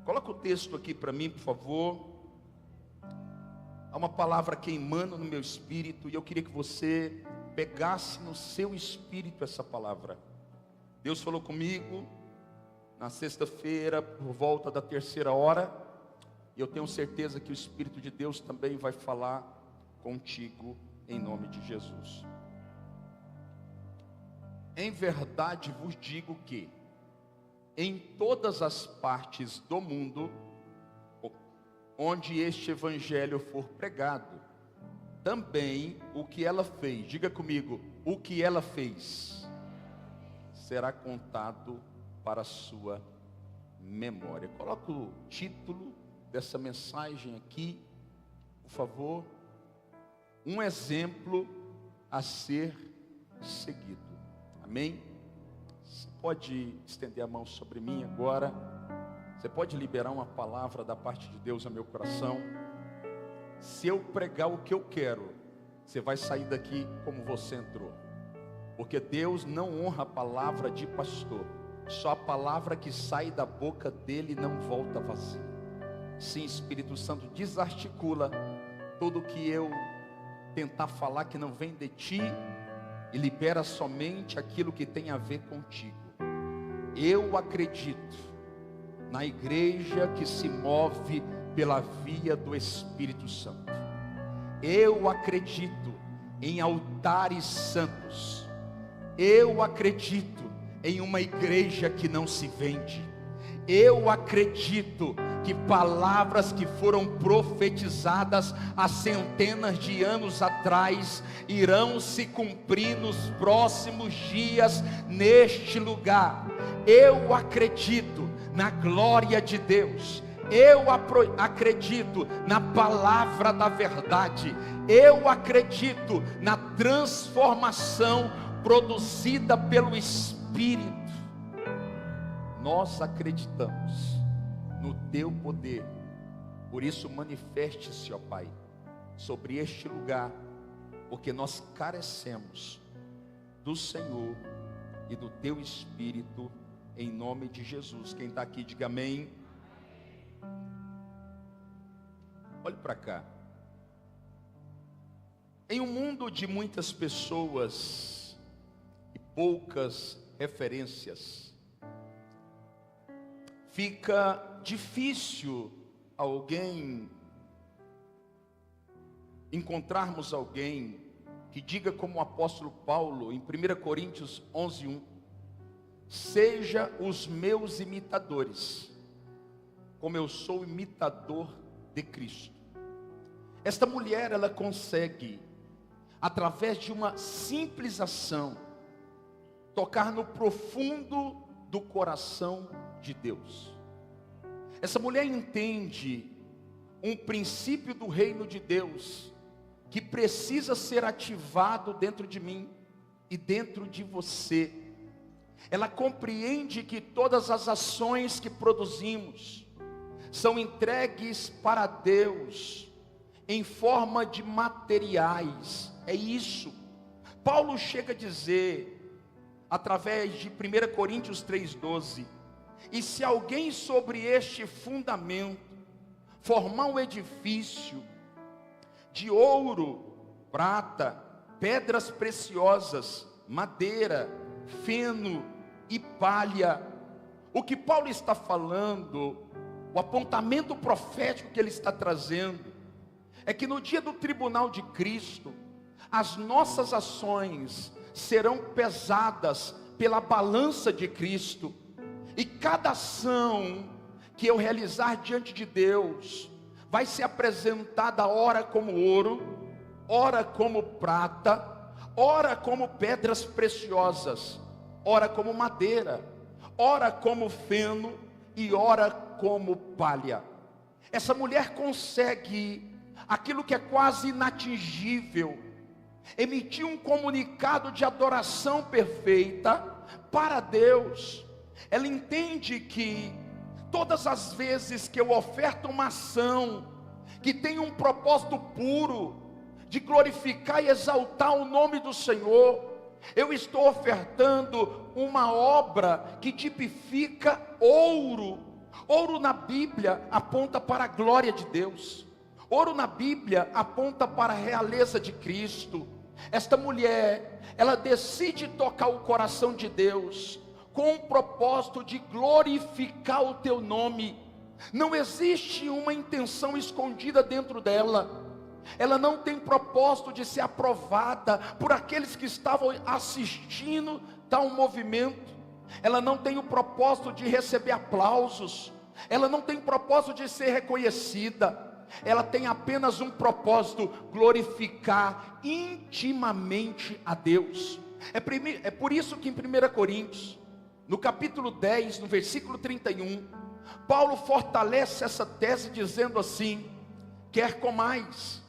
Coloca o texto aqui para mim, por favor. Há uma palavra queimando no meu espírito e eu queria que você pegasse no seu espírito essa palavra. Deus falou comigo na sexta-feira, por volta da 3ª, e eu tenho certeza que o Espírito de Deus também vai falar contigo, em nome de Jesus. Em verdade vos digo que, em todas as partes do mundo, onde este evangelho for pregado, também o que ela fez, diga comigo, o que ela fez, será contado para a sua memória. Coloca o título dessa mensagem aqui, por favor. Um exemplo a ser seguido. Amém? Você pode estender a mão sobre mim agora. Você pode liberar uma palavra da parte de Deus ao meu coração. Se eu pregar o que eu quero, você vai sair daqui como você entrou. Porque Deus não honra a palavra de pastor. Só a palavra que sai da boca dele não volta vazia. Sim, Espírito Santo, desarticula tudo que eu tentar falar que não vem de ti e libera somente aquilo que tem a ver contigo. Eu acredito na igreja que se move pela via do Espírito Santo. Eu acredito em altares santos. Eu acredito em uma igreja que não se vende. Eu acredito que palavras que foram profetizadas há centenas de anos atrás irão se cumprir nos próximos dias neste lugar. Eu acredito na glória de Deus. Eu acredito na palavra da verdade. Eu acredito na transformação produzida pelo Espírito. Nós acreditamos no teu poder. Por isso manifeste-se, ó Pai, sobre este lugar, porque nós carecemos do Senhor e do teu Espírito, em nome de Jesus. Quem está aqui, diga amém. Olhe para cá. Em um mundo de muitas pessoas e poucas referências, fica difícil encontrarmos alguém que diga como o apóstolo Paulo em 1 Coríntios 11:1, seja os meus imitadores, como eu sou imitador de Cristo. Esta mulher, ela consegue, através de uma simples ação, tocar no profundo do coração de Deus. Essa mulher entende um princípio do reino de Deus que precisa ser ativado dentro de mim e dentro de você. Ela compreende que todas as ações que produzimos são entregues para Deus em forma de materiais. É isso. Paulo chega a dizer, através de 1 Coríntios 3:12, e se alguém sobre este fundamento formar um edifício de ouro, prata, pedras preciosas, madeira, feno e palha, o que Paulo está falando, o apontamento profético que ele está trazendo, é que no dia do tribunal de Cristo, as nossas ações serão pesadas pela balança de Cristo, e cada ação que eu realizar diante de Deus vai ser apresentada ora como ouro, ora como prata, ora como pedras preciosas, ora como madeira, ora como feno e ora como palha. Essa mulher consegue aquilo que é quase inatingível, emitir um comunicado de adoração perfeita para Deus. Ela entende que todas as vezes que eu oferto uma ação que tem um propósito puro de glorificar e exaltar o nome do Senhor, eu estou ofertando uma obra que tipifica ouro, Ouro na Bíblia aponta para a glória de Deus. Ouro na Bíblia aponta para a realeza de Cristo. Esta mulher, ela decide tocar o coração de Deus com o propósito de glorificar o teu nome. Não existe uma intenção escondida dentro dela. Ela não tem propósito de ser aprovada por aqueles que estavam assistindo tal movimento. Ela não tem o propósito de receber aplausos. Ela não tem propósito de ser reconhecida. Ela tem apenas um propósito: glorificar intimamente a Deus. É por isso que em 1 Coríntios, no capítulo 10, no versículo 31, Paulo fortalece essa tese dizendo assim: quer comais,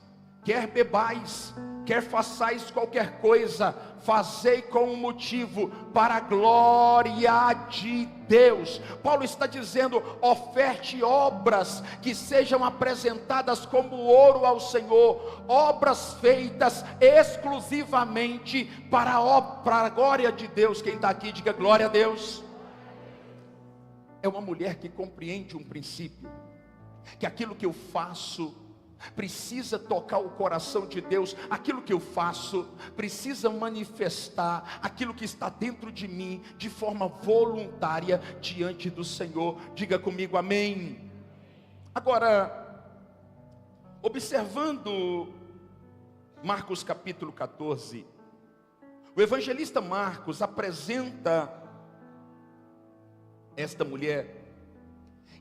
quer bebais, quer façais qualquer coisa, fazei com um motivo para a glória de Deus. Paulo está dizendo: oferte obras que sejam apresentadas como ouro ao Senhor, obras feitas exclusivamente para a glória de Deus. Quem está aqui, diga glória a Deus. É uma mulher que compreende um princípio, que aquilo que eu faço precisa tocar o coração de Deus. Aquilo que eu faço precisa manifestar aquilo que está dentro de mim de forma voluntária diante do Senhor. Diga comigo amém. Agora, observando Marcos capítulo 14, o evangelista Marcos apresenta esta mulher,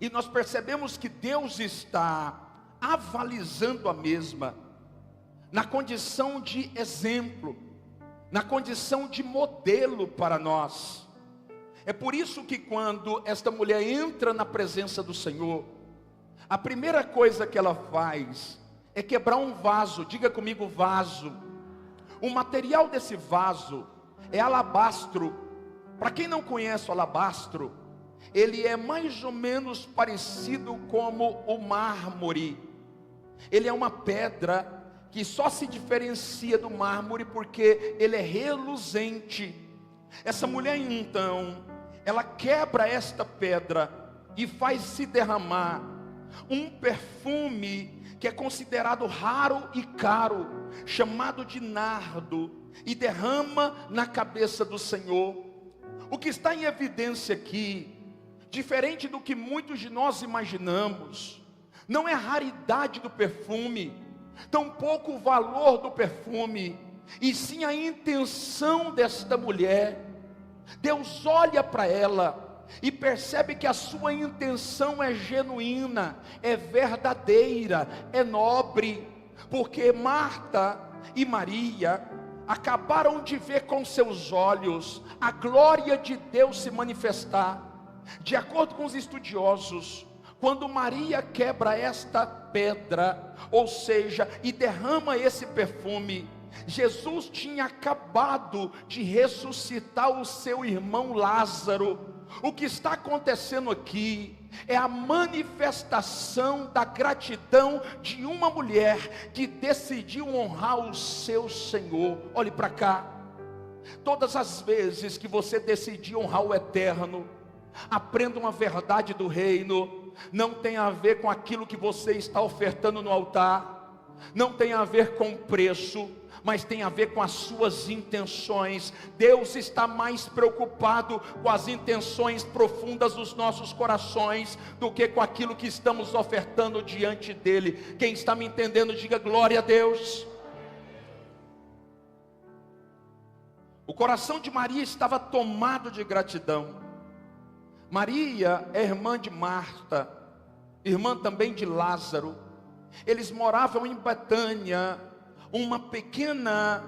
e nós percebemos que Deus está avalizando a mesma na condição de exemplo, na condição de modelo para nós. É por isso que quando esta mulher entra na presença do Senhor, a primeira coisa que ela faz é quebrar um vaso. Diga comigo, vaso. O material desse vaso é alabastro. Para quem não conhece o alabastro, ele é mais ou menos parecido como o mármore. Ele é uma pedra que só se diferencia do mármore porque ele é reluzente. Essa mulher então, ela quebra esta pedra e faz se derramar um perfume que é considerado raro e caro, chamado de nardo, e derrama na cabeça do Senhor. O que está em evidência aqui, diferente do que muitos de nós imaginamos, não é a raridade do perfume, tampouco o valor do perfume, e sim a intenção desta mulher. Deus olha para ela e percebe que a sua intenção é genuína, é verdadeira, é nobre, porque Marta e Maria acabaram de ver com seus olhos a glória de Deus se manifestar. De acordo com os estudiosos, quando Maria quebra esta pedra, ou seja, e derrama esse perfume, Jesus tinha acabado de ressuscitar o seu irmão Lázaro. O que está acontecendo aqui é a manifestação da gratidão de uma mulher que decidiu honrar o seu Senhor. Olhe para cá. Todas as vezes que você decidir honrar o eterno, aprenda uma verdade do reino. Não tem a ver com aquilo que você está ofertando no altar, não tem a ver com preço, mas tem a ver com as suas intenções. Deus está mais preocupado com as intenções profundas dos nossos corações do que com aquilo que estamos ofertando diante dele. Quem está me entendendo, diga glória a Deus. O coração de Maria estava tomado de gratidão. Maria é irmã de Marta, irmã também de Lázaro. Eles moravam em Betânia, uma pequena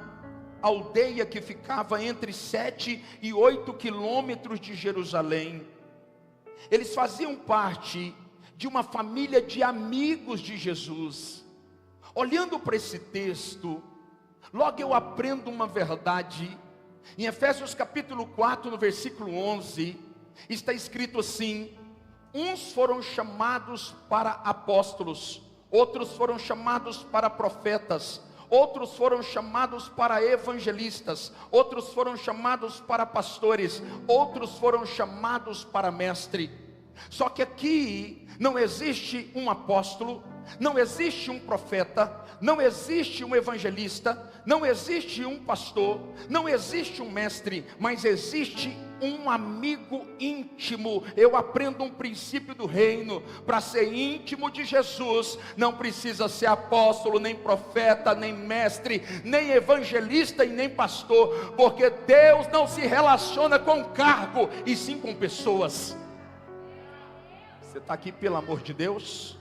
aldeia que ficava entre 7 e 8 quilômetros de Jerusalém. Eles faziam parte de uma família de amigos de Jesus. Olhando para esse texto, logo eu aprendo uma verdade. Em Efésios capítulo 4, no versículo 11, está escrito assim: uns foram chamados para apóstolos, outros foram chamados para profetas, outros foram chamados para evangelistas, outros foram chamados para pastores, outros foram chamados para mestre. Só que aqui não existe um apóstolo, não existe um profeta, não existe um evangelista, não existe um pastor, não existe um mestre, mas existe um amigo íntimo. Eu aprendo um princípio do reino: para ser íntimo de Jesus, não precisa ser apóstolo, nem profeta, nem mestre, nem evangelista e nem pastor, porque Deus não se relaciona com cargo, e sim com pessoas. Você está aqui pelo amor de Deus?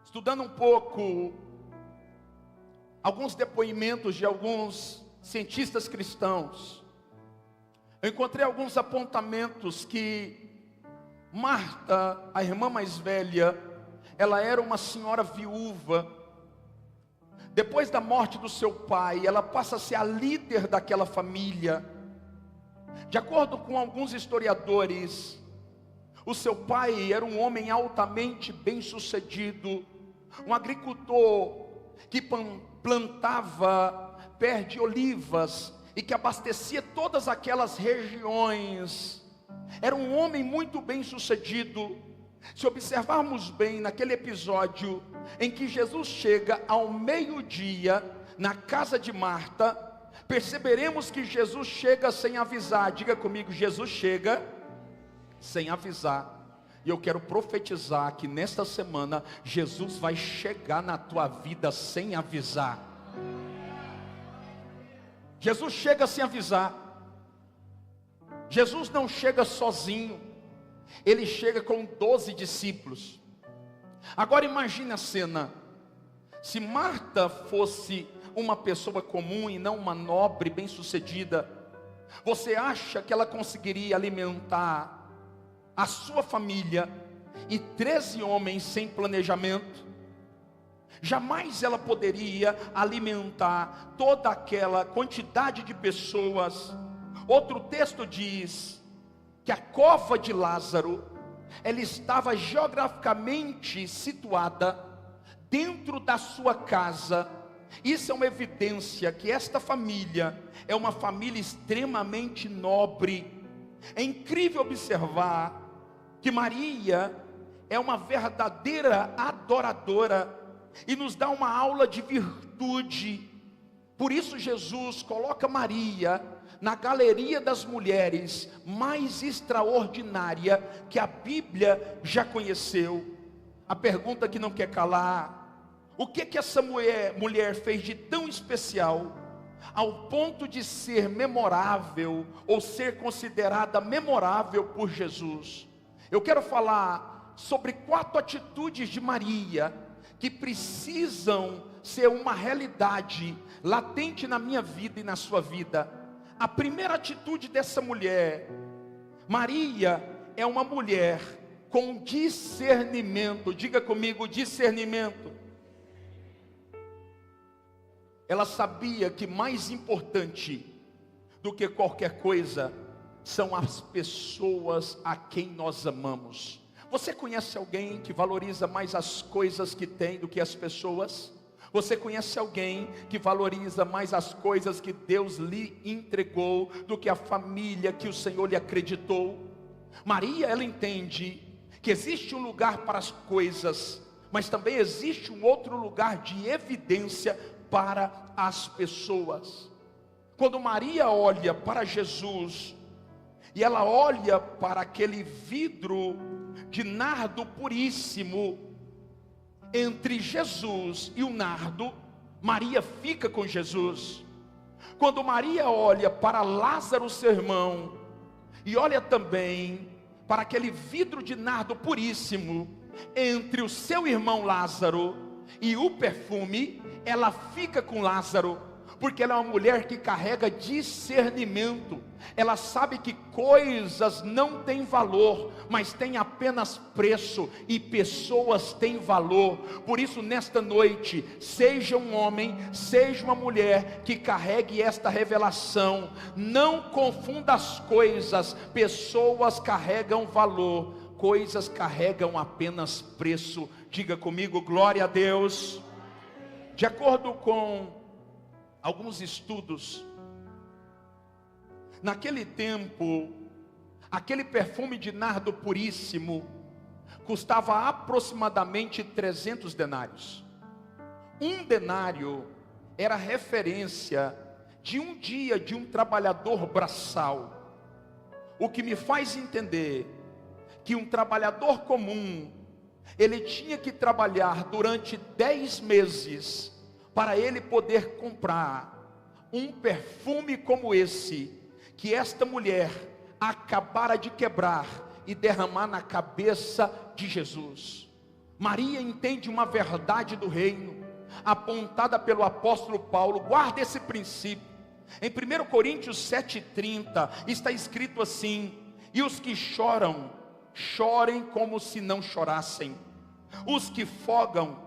Estudando um pouco alguns depoimentos de alguns cientistas cristãos, eu encontrei alguns apontamentos que Marta, a irmã mais velha, ela era uma senhora viúva. Depois da morte do seu pai, ela passa a ser a líder daquela família. De acordo com alguns historiadores, o seu pai era um homem altamente bem-sucedido, um agricultor que plantava pé de olivas e que abastecia todas aquelas regiões. Era um homem muito bem-sucedido. Se observarmos bem naquele episódio em que Jesus chega ao meio-dia na casa de Marta, perceberemos que Jesus chega sem avisar. Diga comigo: Jesus chega sem avisar. E eu quero profetizar que nesta semana Jesus vai chegar na tua vida sem avisar. Jesus chega sem avisar. Jesus não chega sozinho, ele chega com 12 discípulos. Agora imagine a cena: se Marta fosse uma pessoa comum e não uma nobre bem-sucedida, você acha que ela conseguiria alimentar a sua família e 13 homens sem planejamento? Jamais ela poderia alimentar toda aquela quantidade de pessoas. Outro texto diz que a cova de Lázaro, ela estava geograficamente situada dentro da sua casa. Isso é uma evidência que esta família é uma família extremamente nobre. É incrível observar que Maria é uma verdadeira adoradora e nos dá uma aula de virtude. Por isso Jesus coloca Maria na galeria das mulheres mais extraordinária que a Bíblia já conheceu. A pergunta que não quer calar: o que essa mulher fez de tão especial ao ponto de ser memorável, ou ser considerada memorável por Jesus? Eu quero falar sobre 4 atitudes de Maria que precisam ser uma realidade latente na minha vida e na sua vida. A primeira atitude dessa mulher: Maria é uma mulher com discernimento. Diga comigo: discernimento. Ela sabia que mais importante do que qualquer coisa são as pessoas a quem nós amamos. Você conhece alguém que valoriza mais as coisas que tem do que as pessoas? Você conhece alguém que valoriza mais as coisas que Deus lhe entregou do que a família que o Senhor lhe acreditou? Maria, ela entende que existe um lugar para as coisas, mas também existe um outro lugar de evidência para as pessoas. Quando Maria olha para Jesus, e ela olha para aquele vidro de nardo puríssimo, entre Jesus e o nardo, Maria fica com Jesus. Quando Maria olha para Lázaro, seu irmão, e olha também para aquele vidro de nardo puríssimo, entre o seu irmão Lázaro e o perfume, ela fica com Lázaro, porque ela é uma mulher que carrega discernimento. Ela sabe que coisas não têm valor, mas têm apenas preço, e pessoas têm valor. Por isso, nesta noite, seja um homem, seja uma mulher que carregue esta revelação. Não confunda as coisas. Pessoas carregam valor, coisas carregam apenas preço. Diga comigo: glória a Deus. De acordo com alguns estudos. Naquele tempo, aquele perfume de nardo puríssimo custava aproximadamente 300 denários. Um denário era referência de um dia de um trabalhador braçal. O que me faz entender que um trabalhador comum, ele tinha que trabalhar durante 10 meses para ele poder comprar um perfume como esse, que esta mulher acabara de quebrar e derramar na cabeça de Jesus. Maria entende uma verdade do reino, apontada pelo apóstolo Paulo. Guarda esse princípio. Em 1 Coríntios 7,30 está escrito assim: e os que choram, chorem como se não chorassem. Os que fogam,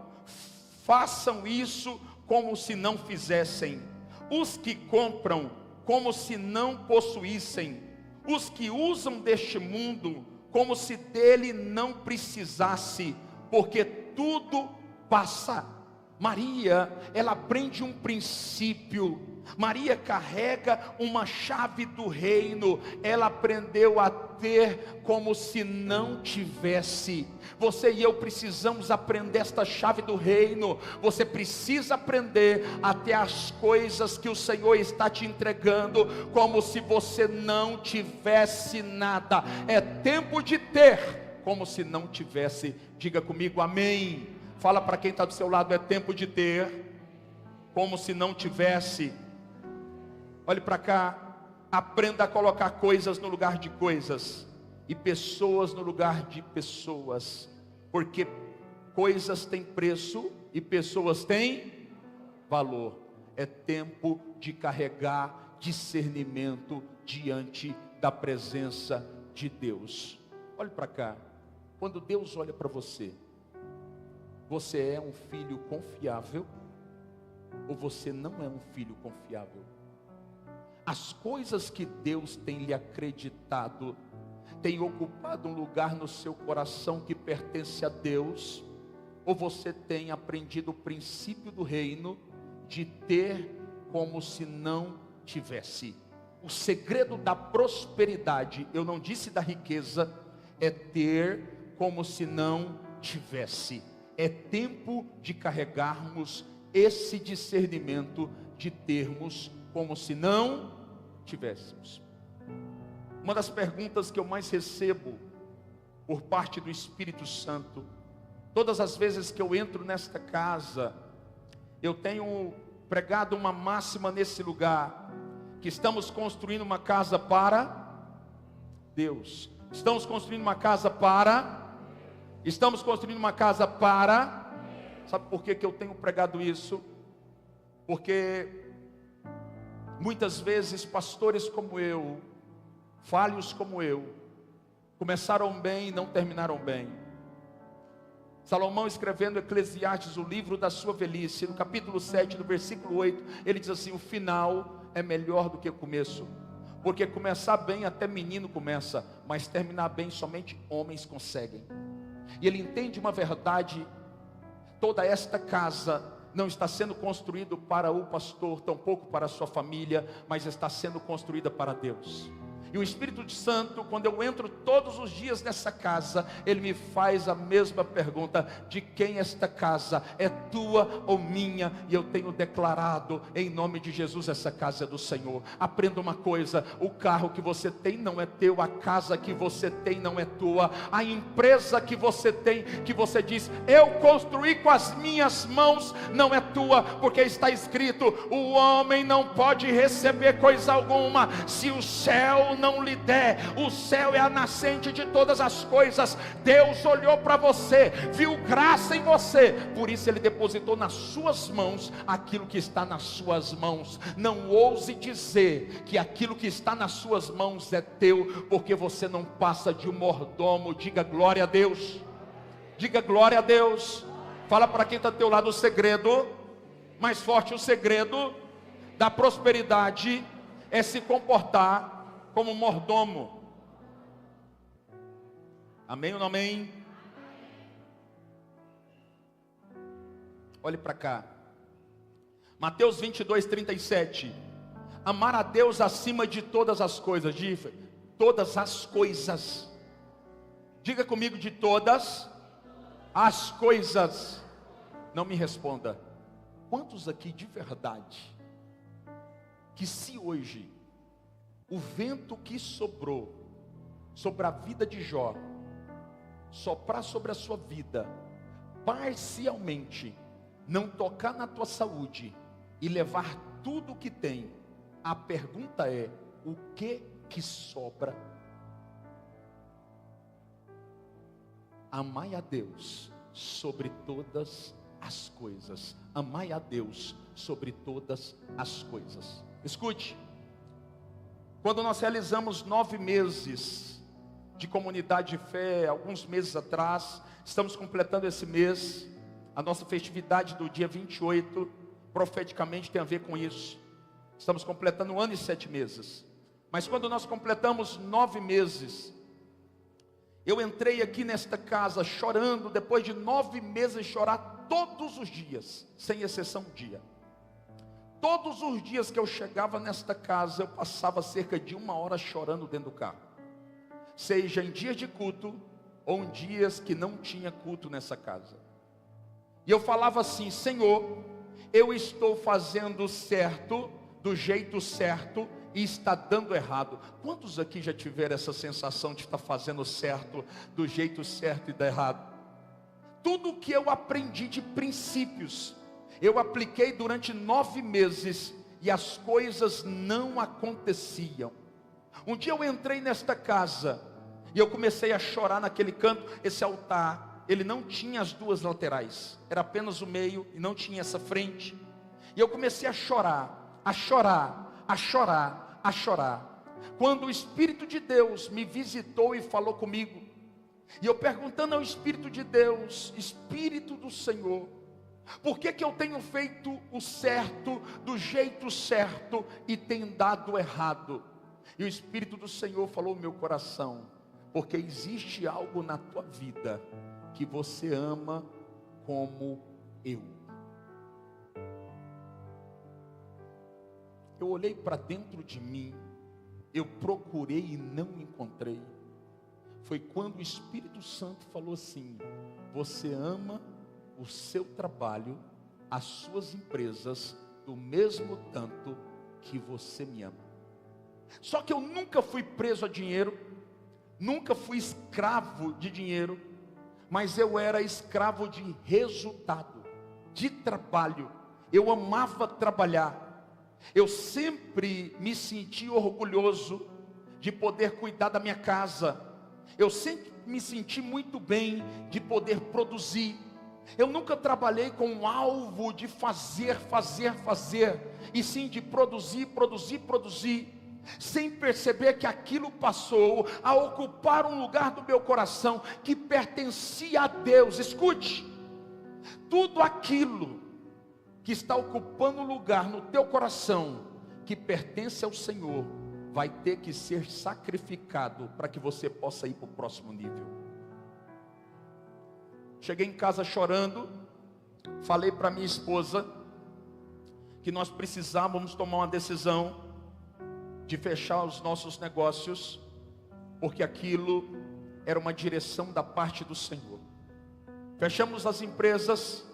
façam isso como se não fizessem. Os que compram, como se não possuíssem. Os que usam deste mundo, como se dele não precisasse, porque tudo passa. Maria, ela aprende um princípio. Maria carrega uma chave do reino. Ela aprendeu a ter como se não tivesse. Você e eu precisamos aprender esta chave do reino. Você precisa aprender a ter as coisas que o Senhor está te entregando como se você não tivesse nada. É tempo de ter como se não tivesse. Diga comigo, amém. Fala para quem está do seu lado, é tempo de ter como se não tivesse. Olhe para cá, aprenda a colocar coisas no lugar de coisas e pessoas no lugar de pessoas, porque coisas têm preço e pessoas têm valor. É tempo de carregar discernimento diante da presença de Deus. Olhe para cá, quando Deus olha para você, você é um filho confiável ou você não é um filho confiável? As coisas que Deus tem lhe acreditado têm ocupado um lugar no seu coração que pertence a Deus, ou você tem aprendido o princípio do reino de ter como se não tivesse? O segredo da prosperidade, eu não disse da riqueza, é ter como se não tivesse. É tempo de carregarmos esse discernimento de termos como se não tivéssemos. Uma das perguntas que eu mais recebo por parte do Espírito Santo, todas as vezes que eu entro nesta casa, eu tenho pregado uma máxima nesse lugar, que estamos construindo uma casa para Deus. Estamos construindo uma casa para... Estamos construindo uma casa para... Sabe por que eu tenho pregado isso? Porque muitas vezes pastores como eu, falhos como eu, começaram bem e não terminaram bem. Salomão, escrevendo Eclesiastes, o livro da sua velhice, no capítulo 7, no versículo 8, ele diz assim: o final é melhor do que o começo. Porque começar bem até menino começa, mas terminar bem somente homens conseguem. E ele entende uma verdade: toda esta casa não está sendo construída para o pastor, tampouco para a sua família, mas está sendo construída para Deus. E o Espírito Santo, quando eu entro todos os dias nessa casa, ele me faz a mesma pergunta: de quem esta casa? É tua ou minha? E eu tenho declarado em nome de Jesus: essa casa é do Senhor. Aprenda uma coisa: o carro que você tem não é teu, a casa que você tem não é tua, a empresa que você tem, que você diz eu construí com as minhas mãos, não é tua, porque está escrito: o homem não pode receber coisa alguma se o céu não lhe der. O céu é a nascente de todas as coisas. Deus olhou para você, viu graça em você, por isso ele depositou nas suas mãos aquilo que está nas suas mãos. Não ouse dizer que aquilo que está nas suas mãos é teu, porque você não passa de um mordomo. Diga glória a Deus. Diga glória a Deus. Fala para quem está do teu lado o segredo mais forte: o segredo da prosperidade é se comportar como mordomo. Amém ou não amém? Olhe para cá. Mateus 22, 37. Amar a Deus acima de todas as coisas. Diga, todas as coisas. Diga comigo, de todas as coisas. Não me responda. Quantos aqui de verdade, que se hoje, o vento que sobrou sobre a vida de Jó, soprar sobre a sua vida, parcialmente, não tocar na tua saúde e levar tudo o que tem, a pergunta é: o que sobra? Amai a Deus sobre todas as coisas. Amai a Deus sobre todas as coisas. Escute, quando nós realizamos 9 meses de comunidade de fé, alguns meses atrás, estamos completando esse mês, a nossa festividade do dia 28, profeticamente tem a ver com isso. Estamos completando 1 ano e 7 meses. Mas quando nós completamos 9 meses, eu entrei aqui nesta casa chorando, depois de 9 meses chorar todos os dias, sem exceção um dia. Todos os dias que eu chegava nesta casa, eu passava cerca de 1 hora chorando dentro do carro. Seja em dias de culto, ou em dias que não tinha culto nessa casa. E eu falava assim: Senhor, eu estou fazendo certo, do jeito certo, e está dando errado. Quantos aqui já tiveram essa sensação de estar fazendo certo, do jeito certo e dar errado? Tudo que eu aprendi de princípios, eu apliquei durante 9 meses, e as coisas não aconteciam. Um dia eu entrei nesta casa, e eu comecei a chorar naquele canto. Esse altar, ele não tinha as 2 laterais, era apenas o meio, e não tinha essa frente. E eu comecei a chorar, a chorar, a chorar, a chorar. Quando o Espírito de Deus me visitou e falou comigo, e eu perguntando ao Espírito de Deus: Espírito do Senhor, por que eu tenho feito o certo, do jeito certo, e tem dado errado? E o Espírito do Senhor falou no meu coração: porque existe algo na tua vida que você ama como eu. Eu olhei para dentro de mim, eu procurei e não encontrei. Foi quando o Espírito Santo falou assim: você ama o seu trabalho, as suas empresas, do mesmo tanto que você me ama. Só que eu nunca fui preso a dinheiro, nunca fui escravo de dinheiro, mas eu era escravo de resultado, de trabalho. Eu amava trabalhar. Eu sempre me senti orgulhoso de poder cuidar da minha casa. Eu sempre me senti muito bem de poder produzir. Eu nunca trabalhei com um alvo de fazer, e sim de produzir, sem perceber que aquilo passou a ocupar um lugar do meu coração que pertencia a Deus. Escute, tudo aquilo que está ocupando lugar no teu coração, que pertence ao Senhor, vai ter que ser sacrificado para que você possa ir para o próximo nível. Cheguei em casa chorando, falei para minha esposa que nós precisávamos tomar uma decisão de fechar os nossos negócios, porque aquilo era uma direção da parte do Senhor. Fechamos as empresas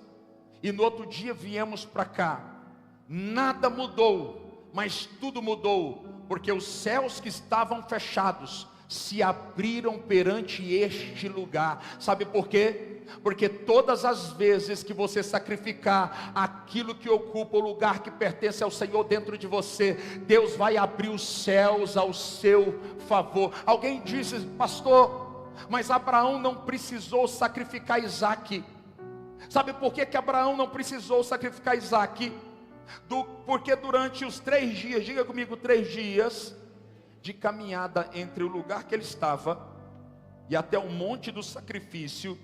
e no outro dia viemos para cá. Nada mudou, mas tudo mudou, porque os céus que estavam fechados se abriram perante este lugar. Sabe por quê? Porque todas as vezes que você sacrificar aquilo que ocupa o lugar que pertence ao Senhor dentro de você, Deus vai abrir os céus ao seu favor. Alguém disse: pastor, mas Abraão não precisou sacrificar Isaque. Sabe por que Abraão não precisou sacrificar Isaque? Porque durante os 3 dias, diga comigo, 3 dias de caminhada entre o lugar que ele estava e até o monte do sacrifício,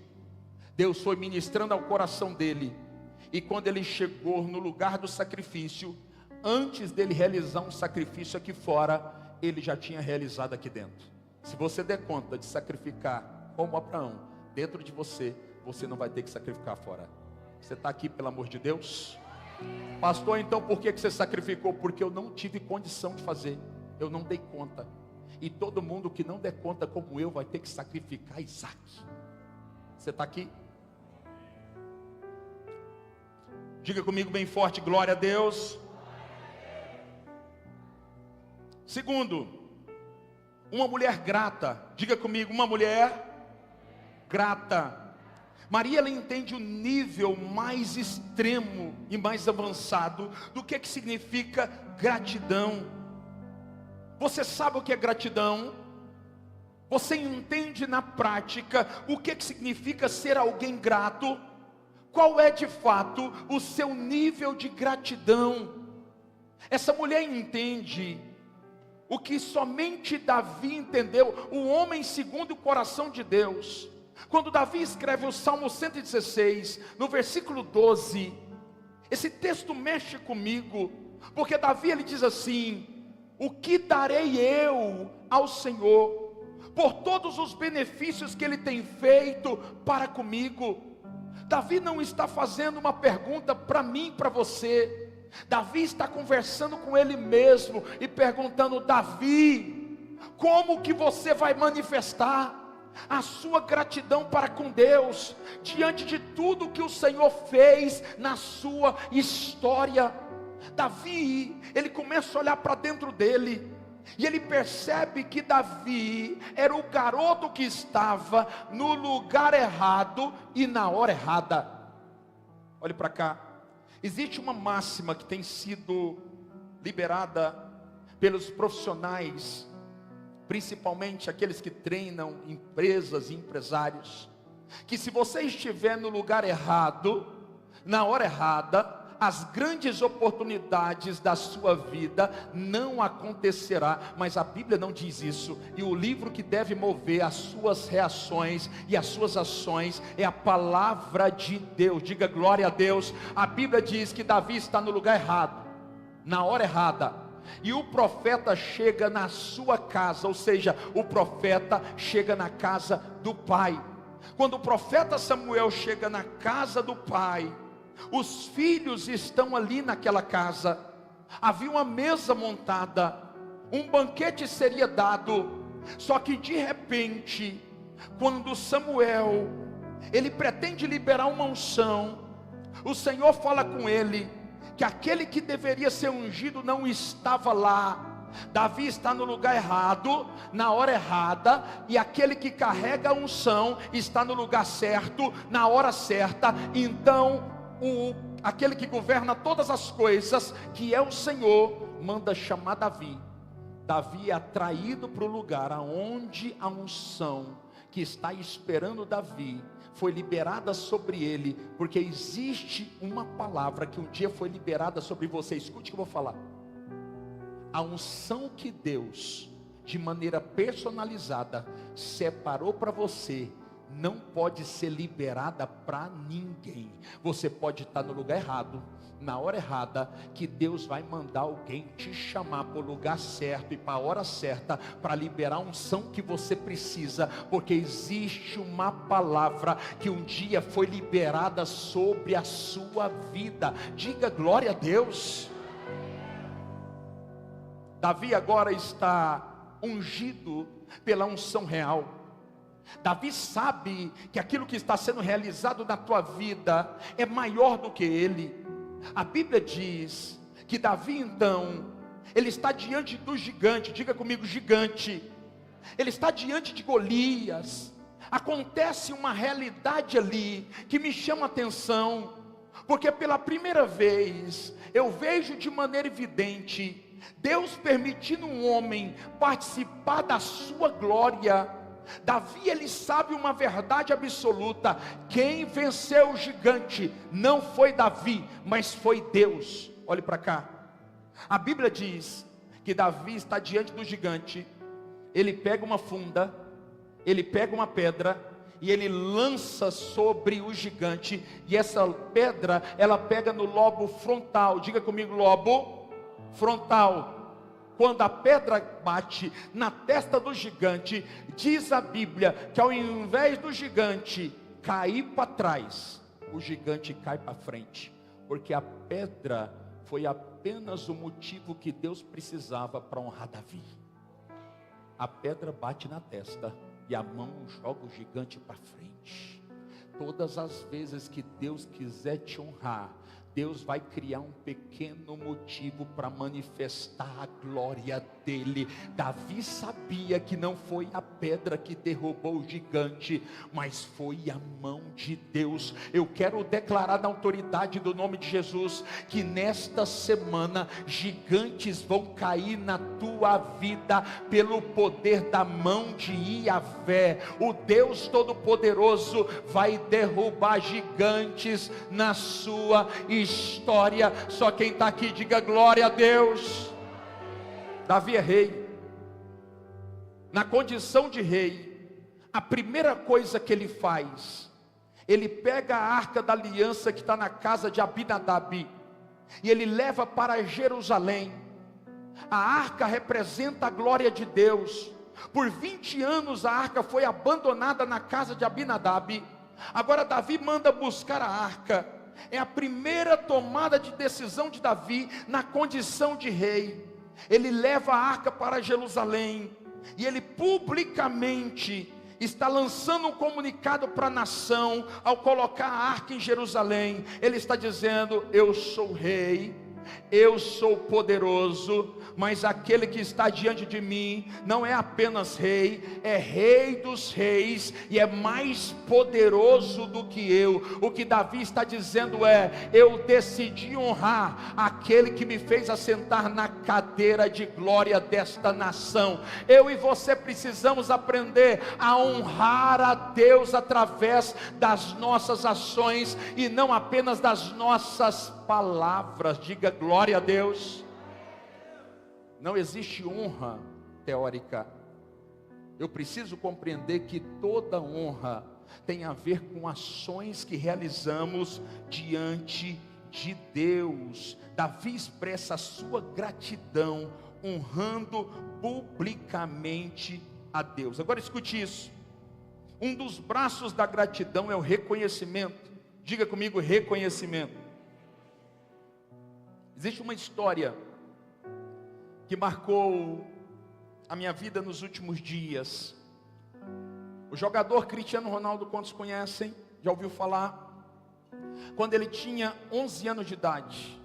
Deus foi ministrando ao coração dele. E quando ele chegou no lugar do sacrifício, antes dele realizar um sacrifício aqui fora, ele já tinha realizado aqui dentro. Se você der conta de sacrificar como Abraão dentro de você, você não vai ter que sacrificar fora. Você está aqui pelo amor de Deus? Pastor, então por que você sacrificou? Porque eu não tive condição de fazer, eu não dei conta. E todo mundo que não der conta como eu vai ter que sacrificar Isaac. Você está aqui? Diga comigo bem forte, glória a Deus. Segundo, uma mulher grata. Diga comigo, uma mulher grata. Maria, ela entende o nível mais extremo e mais avançado do que significa gratidão. Você sabe o que é gratidão? Você entende na prática o que significa ser alguém grato? Qual é de fato o seu nível de gratidão? Essa mulher entende o que somente Davi entendeu, o homem segundo o coração de Deus. Quando Davi escreve o Salmo 116, no versículo 12, esse texto mexe comigo, porque Davi ele diz assim: o que darei eu ao Senhor, por todos os benefícios que Ele tem feito para comigo? Davi não está fazendo uma pergunta para mim, para você. Davi está conversando com ele mesmo e perguntando: Davi, como que você vai manifestar a sua gratidão para com Deus, diante de tudo que o Senhor fez na sua história? Davi, ele começa a olhar para dentro dele, e ele percebe que Davi era o garoto que estava no lugar errado e na hora errada. Olhe para cá, existe uma máxima que tem sido liberada pelos profissionais, principalmente aqueles que treinam empresas e empresários, que se você estiver no lugar errado, na hora errada, as grandes oportunidades da sua vida não acontecerá. Mas a Bíblia não diz isso, e o livro que deve mover as suas reações e as suas ações é a palavra de Deus. Diga glória a Deus. A Bíblia diz que Davi está no lugar errado, na hora errada, e o profeta chega na sua casa, ou seja, o profeta chega na casa do pai. Quando o profeta Samuel chega na casa do pai, os filhos estão ali naquela casa, havia uma mesa montada, um banquete seria dado. Só que de repente, quando Samuel, ele pretende liberar uma unção, o Senhor fala com ele, que aquele que deveria ser ungido não estava lá. Davi está no lugar errado, na hora errada, e aquele que carrega a unção está no lugar certo, na hora certa. Então aquele que governa todas as coisas, que é o Senhor, manda chamar Davi. Davi é atraído para o lugar aonde a unção que está esperando Davi foi liberada sobre ele, porque existe uma palavra que um dia foi liberada sobre você. Escute o que eu vou falar. A unção que Deus, de maneira personalizada, separou para você, não pode ser liberada para ninguém. Você pode estar no lugar errado, na hora errada, que Deus vai mandar alguém te chamar para o lugar certo e para a hora certa, para liberar a unção que você precisa, porque existe uma palavra que um dia foi liberada sobre a sua vida. Diga glória a Deus. Davi agora está ungido pela unção real. Davi sabe que aquilo que está sendo realizado na tua vida é maior do que ele. A Bíblia diz que Davi então, ele está diante do gigante. Diga comigo, gigante. Ele está diante de Golias. Acontece uma realidade ali que me chama a atenção, porque pela primeira vez eu vejo de maneira evidente Deus permitindo um homem participar da sua glória. Davi, ele sabe uma verdade absoluta: quem venceu o gigante não foi Davi, mas foi Deus. Olhe para cá, a Bíblia diz que Davi está diante do gigante, ele pega uma funda, ele pega uma pedra e ele lança sobre o gigante, e essa pedra, ela pega no lobo frontal. Diga comigo, lobo frontal. Quando a pedra bate na testa do gigante, diz a Bíblia que ao invés do gigante cair para trás, o gigante cai para frente. Porque a pedra foi apenas o motivo que Deus precisava para honrar Davi. A pedra bate na testa e a mão joga o gigante para frente. Todas as vezes que Deus quiser te honrar, Deus vai criar um pequeno motivo para manifestar a glória dele. Davi sabia que não foi a pedra que derrubou o gigante, mas foi a mão de Deus. Eu quero declarar na autoridade do nome de Jesus, que nesta semana, gigantes vão cair na tua vida, pelo poder da mão de Iavé. O Deus Todo-Poderoso vai derrubar gigantes na sua história. Só quem está aqui diga glória a Deus. Davi é rei. Na condição de rei, a primeira coisa que ele faz, ele pega a arca da aliança que está na casa de Abinadab e ele leva para Jerusalém. A arca representa a glória de Deus. Por 20 anos a arca foi abandonada na casa de Abinadab. Agora Davi manda buscar a arca. É a primeira tomada de decisão de Davi na condição de rei. Ele leva a arca para Jerusalém e ele publicamente está lançando um comunicado para a nação. Ao colocar a arca em Jerusalém, ele está dizendo: eu sou rei, eu sou poderoso, mas aquele que está diante de mim não é apenas rei, é rei dos reis e é mais poderoso do que eu. O que Davi está dizendo é: eu decidi honrar aquele que me fez assentar na cadeira de glória desta nação. Eu e você precisamos aprender a honrar a Deus através das nossas ações e não apenas das nossas palavras. Diga glória a Deus. Não existe honra teórica. Eu preciso compreender que toda honra tem a ver com ações que realizamos diante de Deus. Davi expressa a sua gratidão honrando publicamente a Deus. Agora escute isso. Um dos braços da gratidão é o reconhecimento. Diga comigo, reconhecimento. Existe uma história que marcou a minha vida nos últimos dias. O jogador Cristiano Ronaldo, quantos conhecem? Já ouviu falar? Quando ele tinha 11 anos de idade,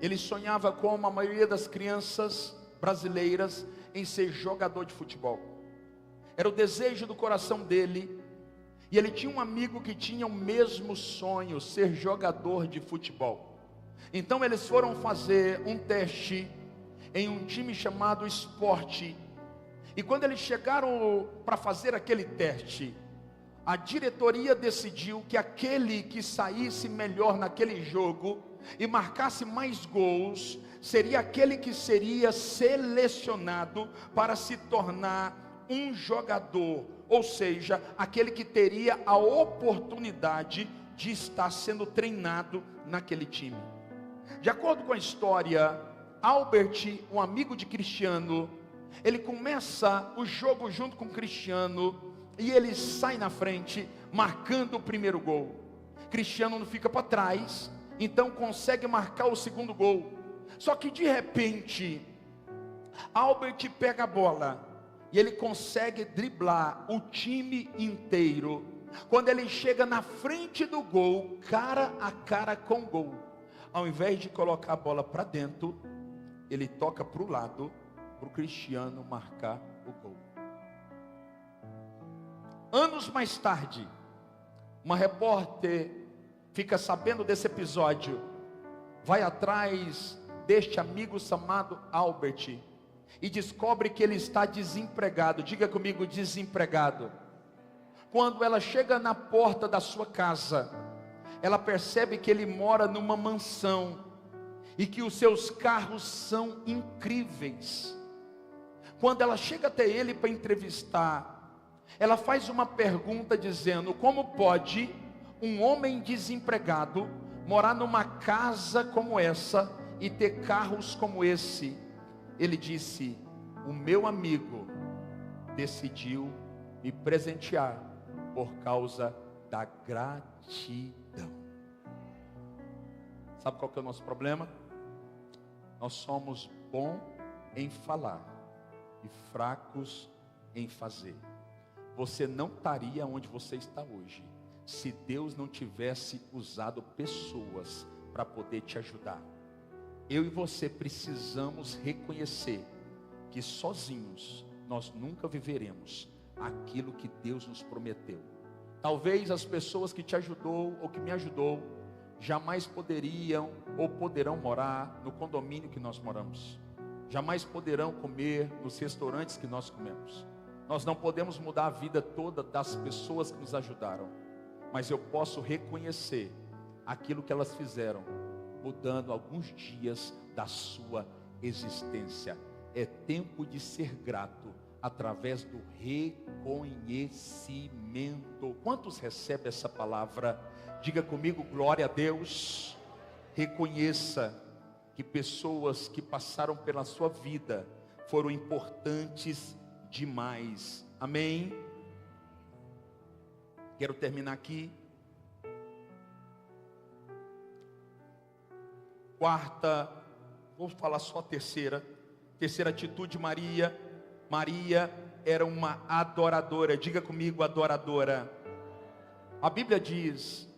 ele sonhava, como a maioria das crianças brasileiras, em ser jogador de futebol. Era o desejo do coração dele. E ele tinha um amigo que tinha o mesmo sonho, ser jogador de futebol. Então eles foram fazer um teste em um time chamado Sport. E quando eles chegaram para fazer aquele teste, a diretoria decidiu que aquele que saísse melhor naquele jogo e marcasse mais gols, seria aquele que seria selecionado para se tornar um jogador, ou seja, aquele que teria a oportunidade de estar sendo treinado naquele time. De acordo com a história, Albert, um amigo de Cristiano, ele começa o jogo junto com Cristiano e ele sai na frente, marcando o primeiro gol. Cristiano não fica para trás, então consegue marcar o segundo gol. Só que de repente, Albert pega a bola e ele consegue driblar o time inteiro. Quando ele chega na frente do gol, cara a cara com o gol, ao invés de colocar a bola para dentro, ele toca para o lado, para o Cristiano marcar o gol. Anos mais tarde, uma repórter fica sabendo desse episódio, vai atrás deste amigo chamado Albert e descobre que ele está desempregado. Diga comigo, desempregado. Quando ela chega na porta da sua casa, ela percebe que ele mora numa mansão e que os seus carros são incríveis. Quando ela chega até ele para entrevistar, ela faz uma pergunta dizendo: como pode um homem desempregado morar numa casa como essa e ter carros como esse? Ele disse: o meu amigo decidiu me presentear por causa da gratidão. Sabe qual que é o nosso problema? Nós somos bons em falar e fracos em fazer. Você não estaria onde você está hoje, se Deus não tivesse usado pessoas para poder te ajudar. Eu e você precisamos reconhecer que sozinhos nós nunca viveremos aquilo que Deus nos prometeu. Talvez as pessoas que te ajudou ou que me ajudou jamais poderiam ou poderão morar no condomínio que nós moramos. Jamais poderão comer nos restaurantes que nós comemos. Nós não podemos mudar a vida toda das pessoas que nos ajudaram, mas eu posso reconhecer aquilo que elas fizeram, mudando alguns dias da sua existência. É tempo de ser grato através do reconhecimento. Quantos recebem essa palavra? Diga comigo, glória a Deus. Reconheça que pessoas que passaram pela sua vida foram importantes demais. Amém? Quero terminar aqui. Quarta, vou falar só a terceira atitude de Maria. Maria era uma adoradora. Diga comigo, adoradora. A Bíblia diz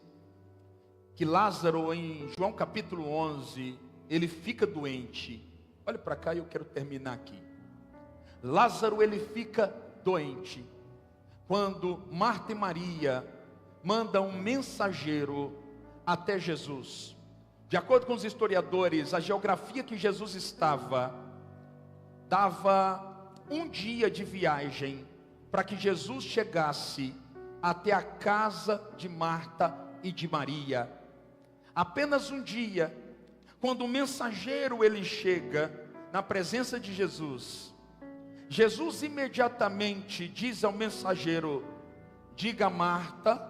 que Lázaro, em João capítulo 11, ele fica doente. Olha para cá e eu quero terminar aqui. Lázaro, ele fica doente quando Marta e Maria mandam um mensageiro até Jesus. De acordo com os historiadores, a geografia que Jesus estava dava um dia de viagem para que Jesus chegasse até a casa de Marta e de Maria. Apenas um dia. Quando o mensageiro ele chega na presença de Jesus, Jesus imediatamente diz ao mensageiro: diga a Marta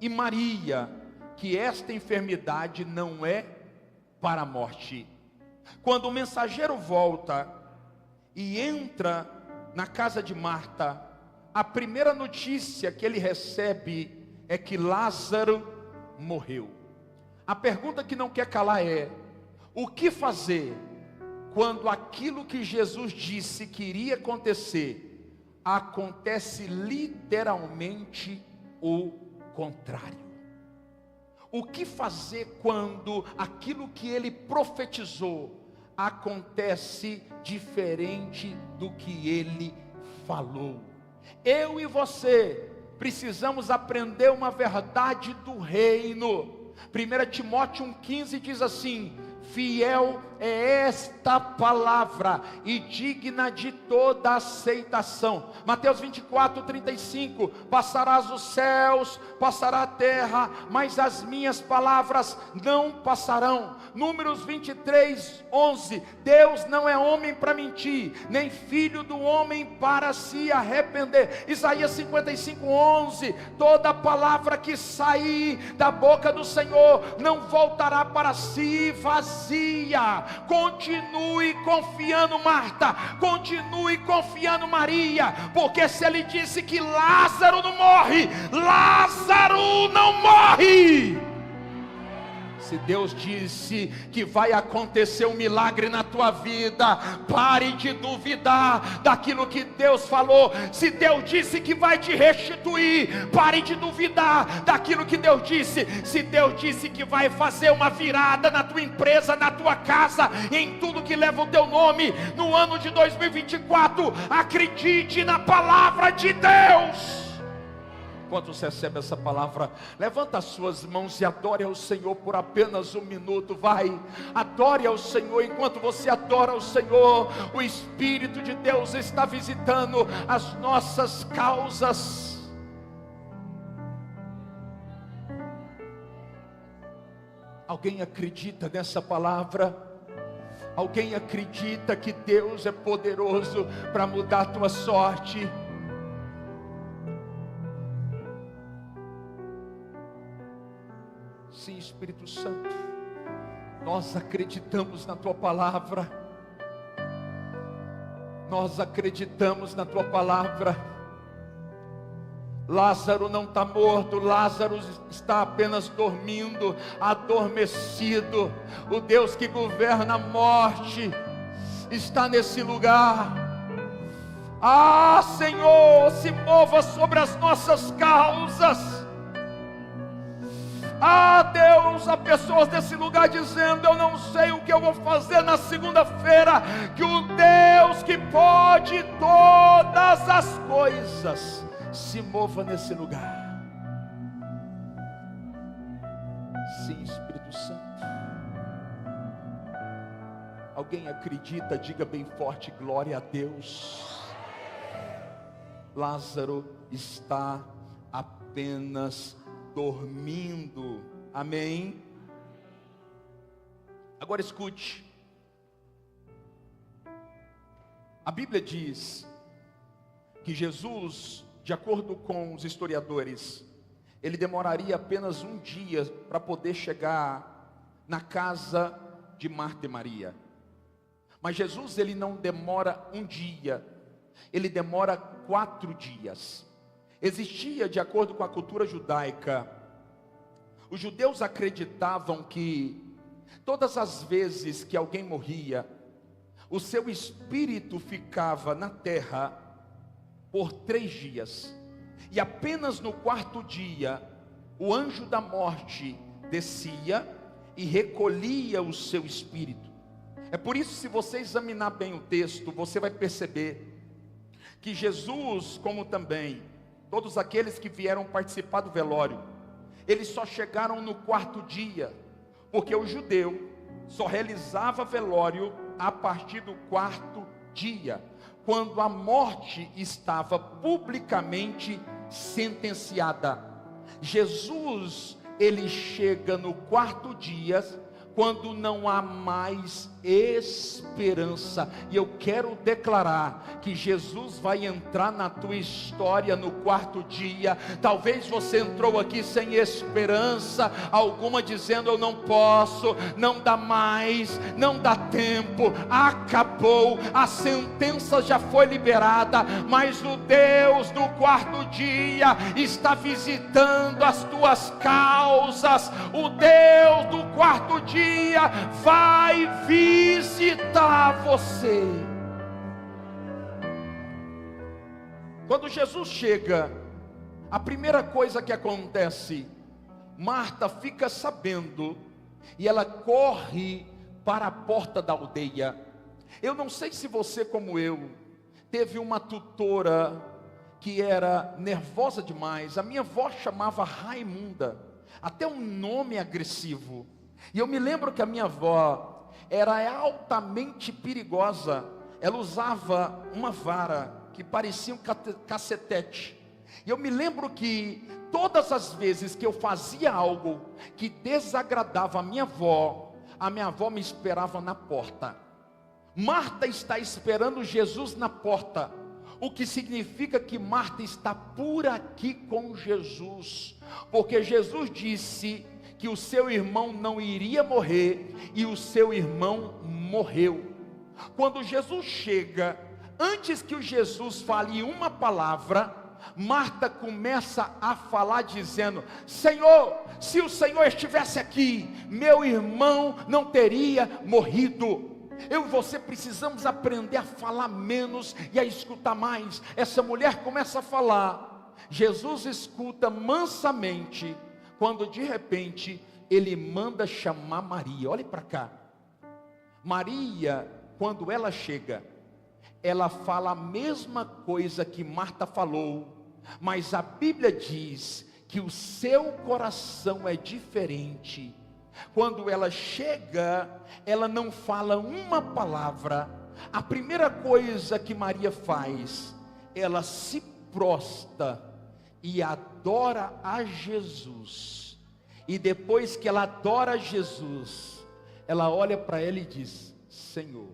e Maria que esta enfermidade não é para a morte. Quando o mensageiro volta e entra na casa de Marta, a primeira notícia que ele recebe é que Lázaro morreu. A pergunta que não quer calar é: o que fazer quando aquilo que Jesus disse que iria acontecer, acontece literalmente o contrário? O que fazer quando aquilo que ele profetizou acontece diferente do que ele falou? Eu e você precisamos aprender uma verdade do reino. 1 Timóteo 1,15 diz assim: fiel é esta palavra e digna de toda aceitação. Mateus 24:35, passarás os céus, passará a terra, mas as minhas palavras não passarão. Números 23:11, Deus não é homem para mentir, nem filho do homem para se arrepender. Isaías 55:11, toda palavra que sair da boca do Senhor não voltará para si vazia. Continue confiando, Marta, continue confiando, Maria, porque se ele disse que Lázaro não morre, Lázaro não morre. Se Deus disse que vai acontecer um milagre na tua vida, pare de duvidar daquilo que Deus falou. Se Deus disse que vai te restituir, pare de duvidar daquilo que Deus disse. Se Deus disse que vai fazer uma virada na tua empresa, na tua casa, em tudo que leva o teu nome, no ano de 2024, acredite na palavra de Deus. Quantos recebem essa palavra? Levanta as suas mãos e adore ao Senhor por apenas um minuto. Vai, adore ao Senhor. Enquanto você adora ao Senhor, o Espírito de Deus está visitando as nossas causas. Alguém acredita nessa palavra? Alguém acredita que Deus é poderoso para mudar a tua sorte? Sim, Espírito Santo, nós acreditamos na tua palavra. Nós acreditamos na tua palavra. Lázaro não está morto, Lázaro está apenas dormindo, adormecido. O Deus que governa a morte está nesse lugar. Ah, Senhor, se mova sobre as nossas causas. Ah, Deus, há pessoas nesse lugar dizendo: eu não sei o que eu vou fazer na segunda-feira. Que o Deus que pode todas as coisas se mova nesse lugar. Sim, Espírito Santo. Alguém acredita? Diga bem forte: glória a Deus. Lázaro está apenas dormindo. Amém? Agora escute. A Bíblia diz que Jesus, de acordo com os historiadores, ele demoraria apenas um dia para poder chegar na casa de Marta e Maria. Mas Jesus, ele não demora um dia, ele demora 4 dias. Existia, de acordo com a cultura judaica, os judeus acreditavam que todas as vezes que alguém morria, o seu espírito ficava na terra por 3 dias, e apenas no 4º dia, o anjo da morte descia e recolhia o seu espírito. É por isso, se você examinar bem o texto, você vai perceber que Jesus, como também todos aqueles que vieram participar do velório, eles só chegaram no 4º dia, porque o judeu só realizava velório a partir do 4º dia, quando a morte estava publicamente sentenciada. Jesus, ele chega no 4º dia, quando não há mais esperança. E eu quero declarar que Jesus vai entrar na tua história no 4º dia. Talvez você entrou aqui sem esperança alguma, dizendo: eu não posso, não dá mais, não dá tempo, acabou, a sentença já foi liberada. Mas o Deus do 4º dia está visitando as tuas causas. O Deus do 4º dia vai visitar você. Quando Jesus chega, a primeira coisa que acontece, Marta fica sabendo e ela corre para a porta da aldeia. Eu não sei se você, como eu, teve uma tutora que era nervosa demais. A minha avó chamava Raimunda, até um nome agressivo. E eu me lembro que a minha avó era altamente perigosa. Ela usava uma vara que parecia um cacetete. E eu me lembro que todas as vezes que eu fazia algo que desagradava a minha avó me esperava na porta. Marta está esperando Jesus na porta, o que significa que Marta está por aqui com Jesus, porque Jesus disse que o seu irmão não iria morrer, e o seu irmão morreu. Quando Jesus chega, antes que o Jesus fale uma palavra, Marta começa a falar dizendo: Senhor, se o Senhor estivesse aqui, meu irmão não teria morrido. Eu e você precisamos aprender a falar menos e a escutar mais. Essa mulher começa a falar, Jesus escuta mansamente, quando de repente ele manda chamar Maria. Olhe para cá. Maria, quando ela chega, ela fala a mesma coisa que Marta falou, mas a Bíblia diz que o seu coração é diferente. Quando ela chega, ela não fala uma palavra. A primeira coisa que Maria faz, ela se prostra e adora a Jesus. E depois que ela adora Jesus, ela olha para ele e diz: Senhor,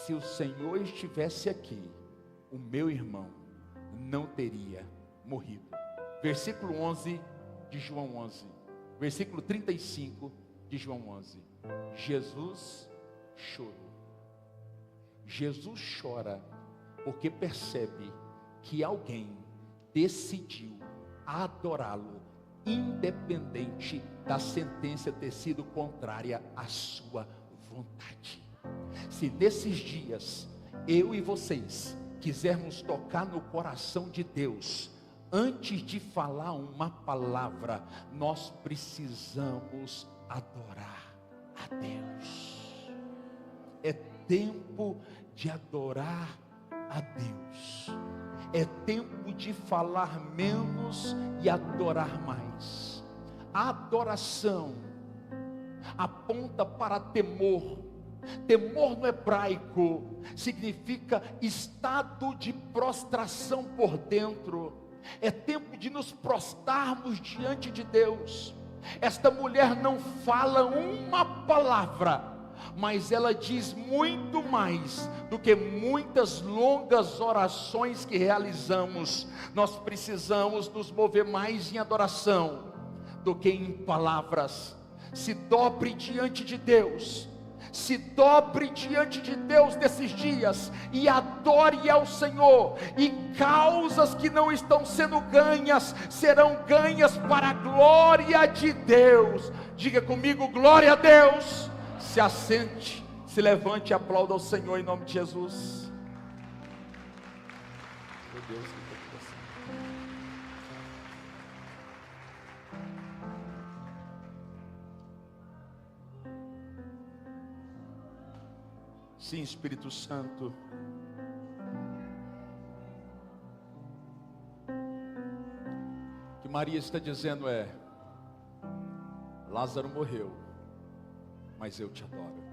se o Senhor estivesse aqui, o meu irmão não teria morrido. Versículo 11 de João 11. Versículo 35 de João 11. Jesus chorou. Jesus chora porque percebe que alguém decidiu adorá-lo, independente da sentença ter sido contrária à sua vontade. Se nesses dias eu e vocês quisermos tocar no coração de Deus, antes de falar uma palavra, nós precisamos adorar a Deus. É tempo de adorar a Deus. É tempo de falar menos e adorar mais. A adoração aponta para temor. Temor no hebraico significa estado de prostração por dentro. É tempo de nos prostrarmos diante de Deus. Esta mulher não fala uma palavra, mas ela diz muito mais do que muitas longas orações que realizamos. Nós precisamos nos mover mais em adoração do que em palavras. Se dobre diante de Deus. Se dobre diante de Deus nesses dias e adore ao Senhor, e causas que não estão sendo ganhas serão ganhas para a glória de Deus. Diga comigo, glória a Deus. Se assente, se levante e aplauda ao Senhor em nome de Jesus. Meu Deus, que sim, Espírito Santo. O que Maria está dizendo é: Lázaro morreu, mas eu te adoro.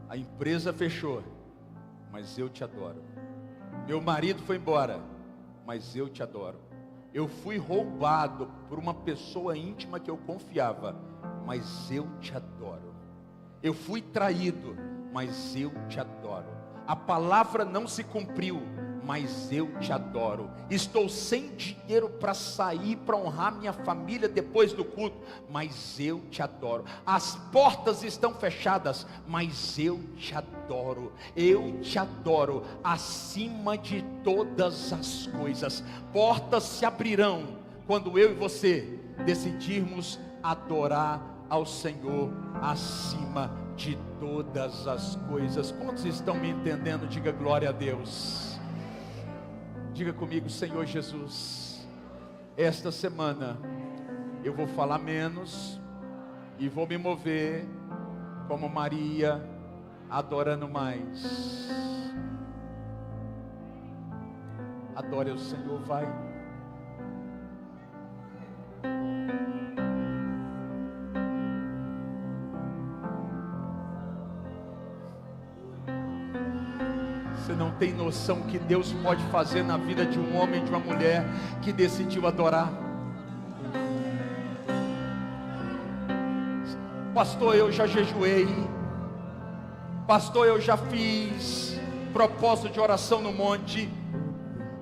A empresa fechou, mas eu te adoro. Meu marido foi embora, mas eu te adoro. Eu fui roubado por uma pessoa íntima que eu confiava, mas eu te adoro. Eu fui traído, mas eu te adoro. A palavra não se cumpriu, mas eu te adoro. Estou sem dinheiro para sair, para honrar minha família depois do culto, mas eu te adoro. As portas estão fechadas, mas eu te adoro. Eu te adoro acima de todas as coisas. Portas se abrirão quando eu e você decidirmos adorar ao Senhor acima de todas as coisas. Quantos estão me entendendo? Diga glória a Deus. Diga comigo, Senhor Jesus, esta semana eu vou falar menos e vou me mover como Maria, adorando mais. Adore ao Senhor, vai. Você não tem noção que Deus pode fazer na vida de um homem e de uma mulher que decidiu adorar. Pastor, eu já jejuei. Pastor, eu já fiz propósito de oração no monte.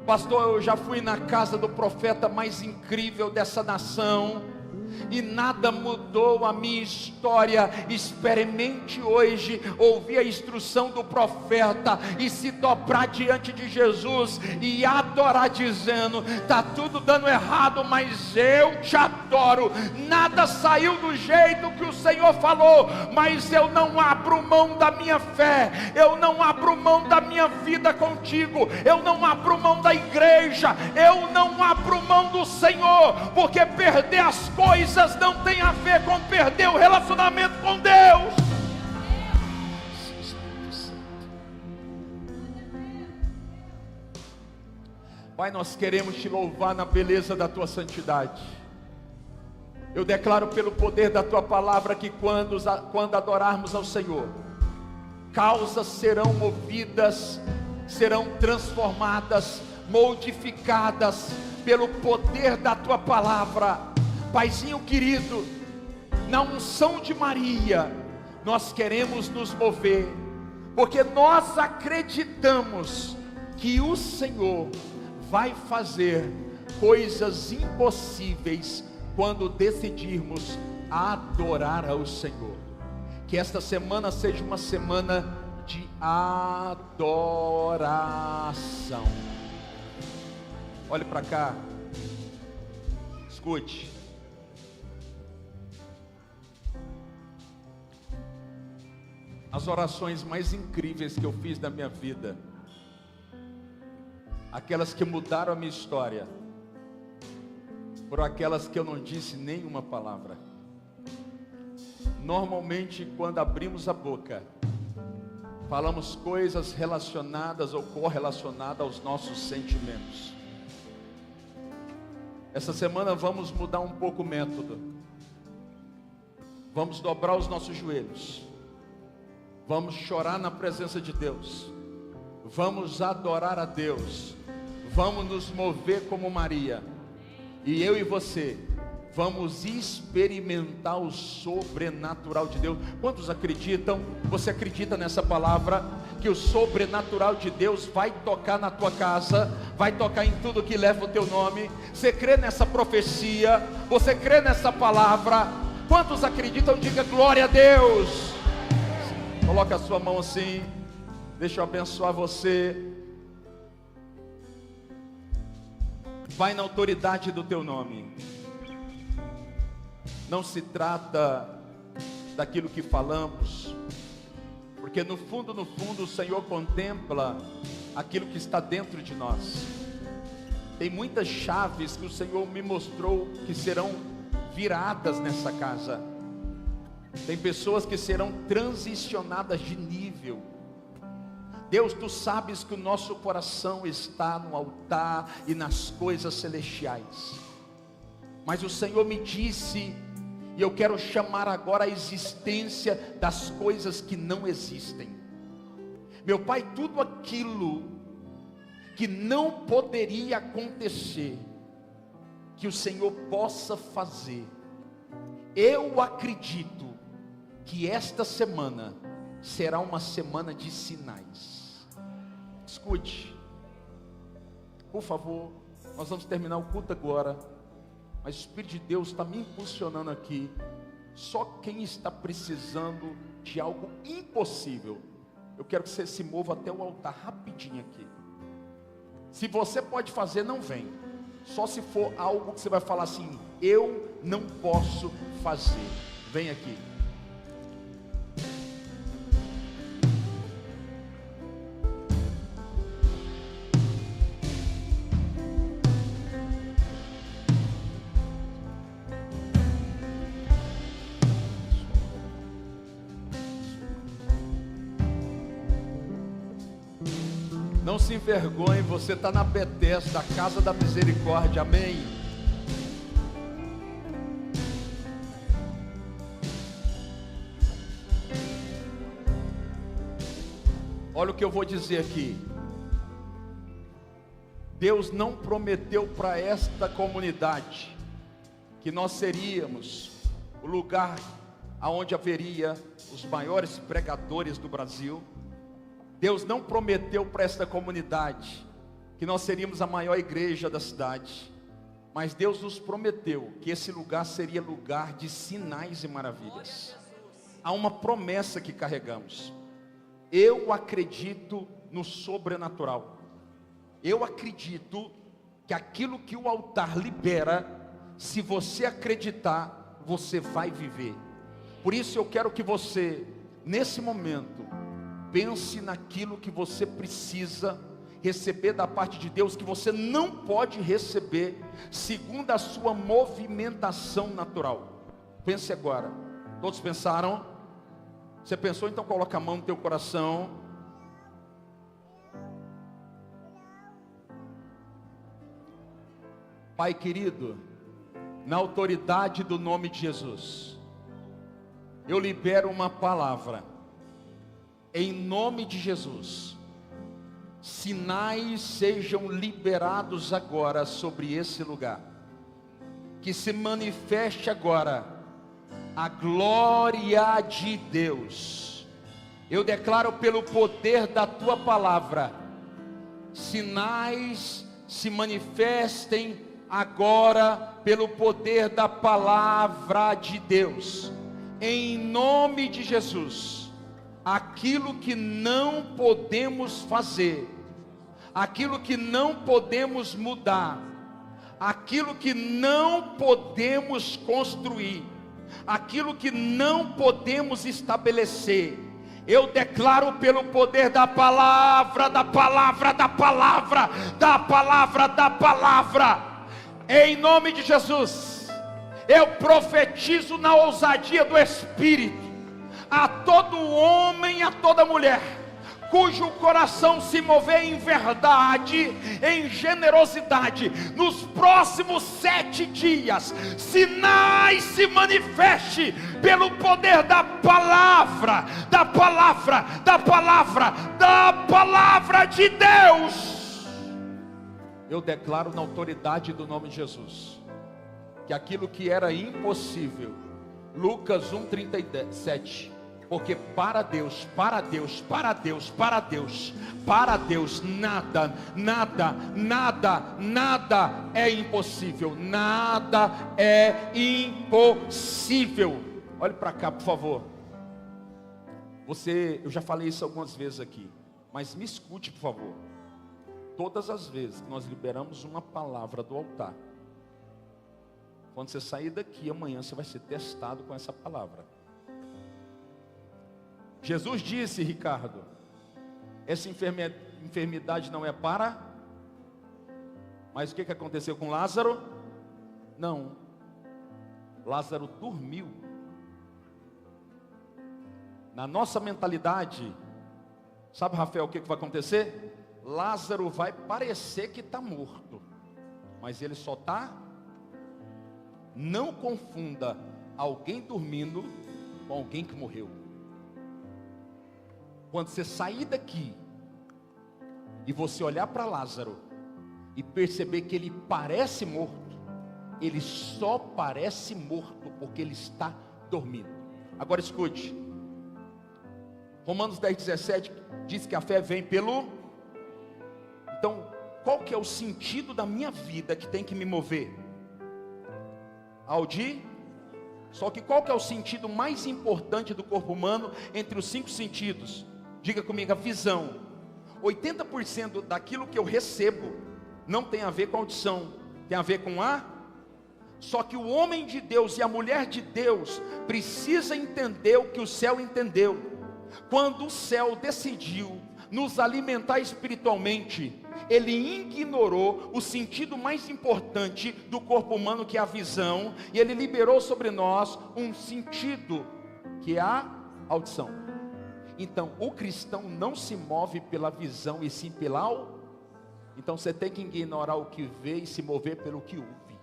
Pastor, eu já fui na casa do profeta mais incrível dessa nação e nada mudou a minha história. Experimente hoje ouvir a instrução do profeta e se dobrar diante de Jesus e adorar, dizendo: está tudo dando errado, mas eu te adoro. Nada saiu do jeito que o Senhor falou, mas eu não abro mão da minha fé, eu não abro mão da minha vida contigo, eu não abro mão da igreja, eu não abro mão do Senhor, porque perder as coisas não tem a ver com perder o relacionamento com Deus. Pai, nós queremos te louvar na beleza da tua santidade. Eu declaro pelo poder da tua palavra que quando adorarmos ao Senhor, causas serão movidas, serão transformadas, modificadas pelo poder da tua palavra. Paizinho querido, na unção de Maria, nós queremos nos mover, porque nós acreditamos que o Senhor vai fazer coisas impossíveis quando decidirmos adorar ao Senhor. Que esta semana seja uma semana de adoração. Olhe para cá. Escute. As orações mais incríveis que eu fiz na minha vida, aquelas que mudaram a minha história, foram aquelas que eu não disse nenhuma palavra. Normalmente, quando abrimos a boca, falamos coisas relacionadas ou correlacionadas aos nossos sentimentos. Essa semana vamos mudar um pouco o método. Vamos dobrar os nossos joelhos. Vamos chorar na presença de Deus. Vamos adorar a Deus. Vamos nos mover como Maria. E eu e você vamos experimentar o sobrenatural de Deus. Quantos acreditam? Você acredita nessa palavra? Que o sobrenatural de Deus vai tocar na tua casa, vai tocar em tudo que leva o teu nome. Você crê nessa profecia? Você crê nessa palavra? Quantos acreditam? Diga glória a Deus. Coloca a sua mão assim. Deixa eu abençoar você. Vai na autoridade do teu nome. Não se trata daquilo que falamos, porque no fundo o Senhor contempla aquilo que está dentro de nós. Tem muitas chaves que o Senhor me mostrou que serão viradas nessa casa. Tem pessoas que serão transicionadas de nível. Deus, tu sabes que o nosso coração está no altar e nas coisas celestiais. Mas o Senhor me disse, e eu quero chamar agora a existência das coisas que não existem. Meu Pai, tudo aquilo que não poderia acontecer, que o Senhor possa fazer. Eu acredito que esta semana será uma semana de sinais. Escute, por favor, nós vamos terminar o culto agora, mas o Espírito de Deus está me impulsionando aqui. Só quem está precisando de algo impossível, eu quero que você se mova até o altar rapidinho aqui. Se você pode fazer, não vem. Só se for algo que você vai falar assim, eu não posso fazer. Vem aqui. Não se envergonhe, você está na Betesda, da casa da misericórdia, amém? Olha o que eu vou dizer aqui. Deus não prometeu para esta comunidade que nós seríamos o lugar aonde haveria os maiores pregadores do Brasil. Deus não prometeu para esta comunidade que nós seríamos a maior igreja da cidade, mas Deus nos prometeu que esse lugar seria lugar de sinais e maravilhas. Há uma promessa que carregamos. Eu acredito no sobrenatural. Eu acredito que aquilo que o altar libera, se você acreditar, você vai viver. Por isso eu quero que você, nesse momento, pense naquilo que você precisa receber da parte de Deus, que você não pode receber segundo a sua movimentação natural. Pense agora. Todos pensaram? Você pensou? Então coloca a mão no teu coração. Pai querido, na autoridade do nome de Jesus, eu libero uma palavra. Em nome de Jesus, sinais sejam liberados agora sobre esse lugar. Que se manifeste agora a glória de Deus. Eu declaro pelo poder da tua palavra, sinais se manifestem agora pelo poder da palavra de Deus. Em nome de Jesus. Aquilo que não podemos fazer, aquilo que não podemos mudar, aquilo que não podemos construir, aquilo que não podemos estabelecer, eu declaro pelo poder da palavra, da palavra, da palavra, da palavra, da palavra, em nome de Jesus, eu profetizo na ousadia do Espírito, a todo homem, a toda mulher, cujo coração se mover em verdade, em generosidade, nos próximos 7 dias, sinais se manifeste pelo poder da palavra, da palavra, da palavra, da palavra de Deus. Eu declaro na autoridade do nome de Jesus, que aquilo que era impossível, Lucas 1:37, porque para Deus, para Deus, para Deus, para Deus, para Deus, nada, nada, nada, nada é impossível, nada é impossível. Olhe para cá, por favor. Eu já falei isso algumas vezes aqui, mas me escute, por favor. Todas as vezes que nós liberamos uma palavra do altar, quando você sair daqui amanhã, você vai ser testado com essa palavra. Jesus disse, Ricardo, essa enfermidade não é para, mas o que aconteceu com Lázaro? Não, Lázaro dormiu. Na nossa mentalidade, sabe, Rafael, o que vai acontecer? Lázaro vai parecer que está morto, mas ele só está. Não confunda alguém dormindo com alguém que morreu. Quando você sair daqui e você olhar para Lázaro e perceber que ele parece morto, ele só parece morto porque ele está dormindo. Agora escute, Romanos 10:17 diz que a fé vem pelo. Então, qual que é o sentido da minha vida que tem que me mover? Só que qual que é o sentido mais importante do corpo humano entre os 5 sentidos? Diga comigo, a visão. 80% daquilo que eu recebo não tem a ver com a audição, tem a ver com a. Só que o homem de Deus e a mulher de Deus precisa entender o que o céu entendeu. Quando o céu decidiu nos alimentar espiritualmente, ele ignorou o sentido mais importante do corpo humano, que é a visão, e ele liberou sobre nós um sentido, que é a audição. Então, o cristão não se move pela visão, e sim pela audição. Então, você tem que ignorar o que vê e se mover pelo que ouve.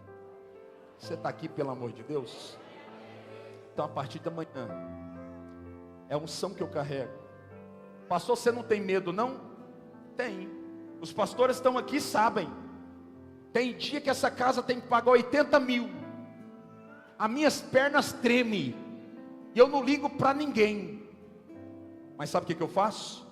Você está aqui, pelo amor de Deus? Então, a partir da manhã, é a unção que eu carrego. Pastor, você não tem medo não? Tem. Os pastores estão aqui, sabem. Tem dia que essa casa tem que pagar 80 mil. As minhas pernas tremem. E eu não ligo para ninguém. Mas sabe o que eu faço?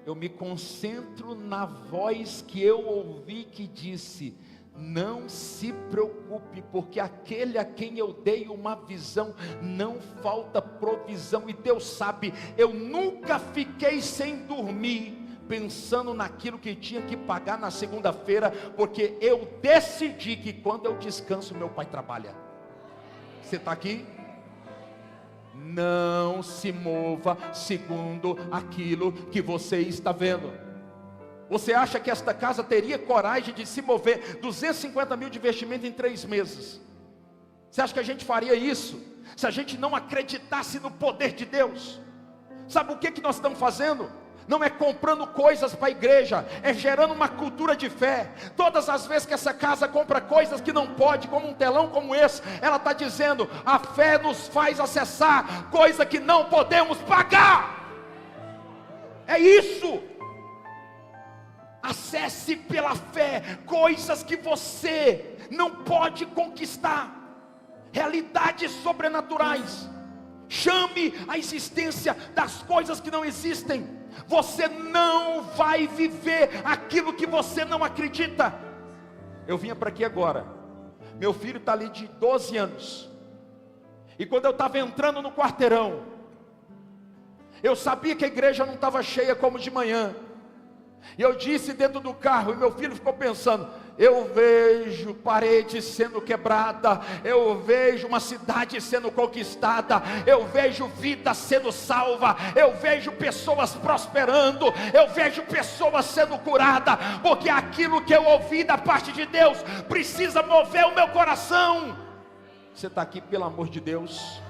Eu me concentro na voz que eu ouvi que disse: não se preocupe, porque aquele a quem eu dei uma visão, não falta provisão. E Deus sabe, eu nunca fiquei sem dormir, pensando naquilo que tinha que pagar na segunda-feira, porque eu decidi que quando eu descanso, meu pai trabalha. Você está aqui? Não se mova segundo aquilo que você está vendo. Você acha que esta casa teria coragem de se mover 250 mil de investimento em 3 meses? Você acha que a gente faria isso se a gente não acreditasse no poder de Deus? Sabe o que nós estamos fazendo? Não é comprando coisas para a igreja, é gerando uma cultura de fé. Todas as vezes que essa casa compra coisas que não pode, como um telão como esse, ela está dizendo: a fé nos faz acessar coisa que não podemos pagar. É isso. Acesse pela fé coisas que você não pode conquistar, realidades sobrenaturais. Chame a existência das coisas que não existem. Você não vai viver aquilo que você não acredita. Eu vinha para aqui agora, meu filho está ali de 12 anos, e quando eu estava entrando no quarteirão, eu sabia que a igreja não estava cheia como de manhã. E eu disse dentro do carro, e meu filho ficou pensando: eu vejo paredes sendo quebrada, eu vejo uma cidade sendo conquistada, eu vejo vida sendo salva, eu vejo pessoas prosperando, eu vejo pessoas sendo curadas, porque aquilo que eu ouvi da parte de Deus precisa mover o meu coração. Você está aqui pelo amor de Deus?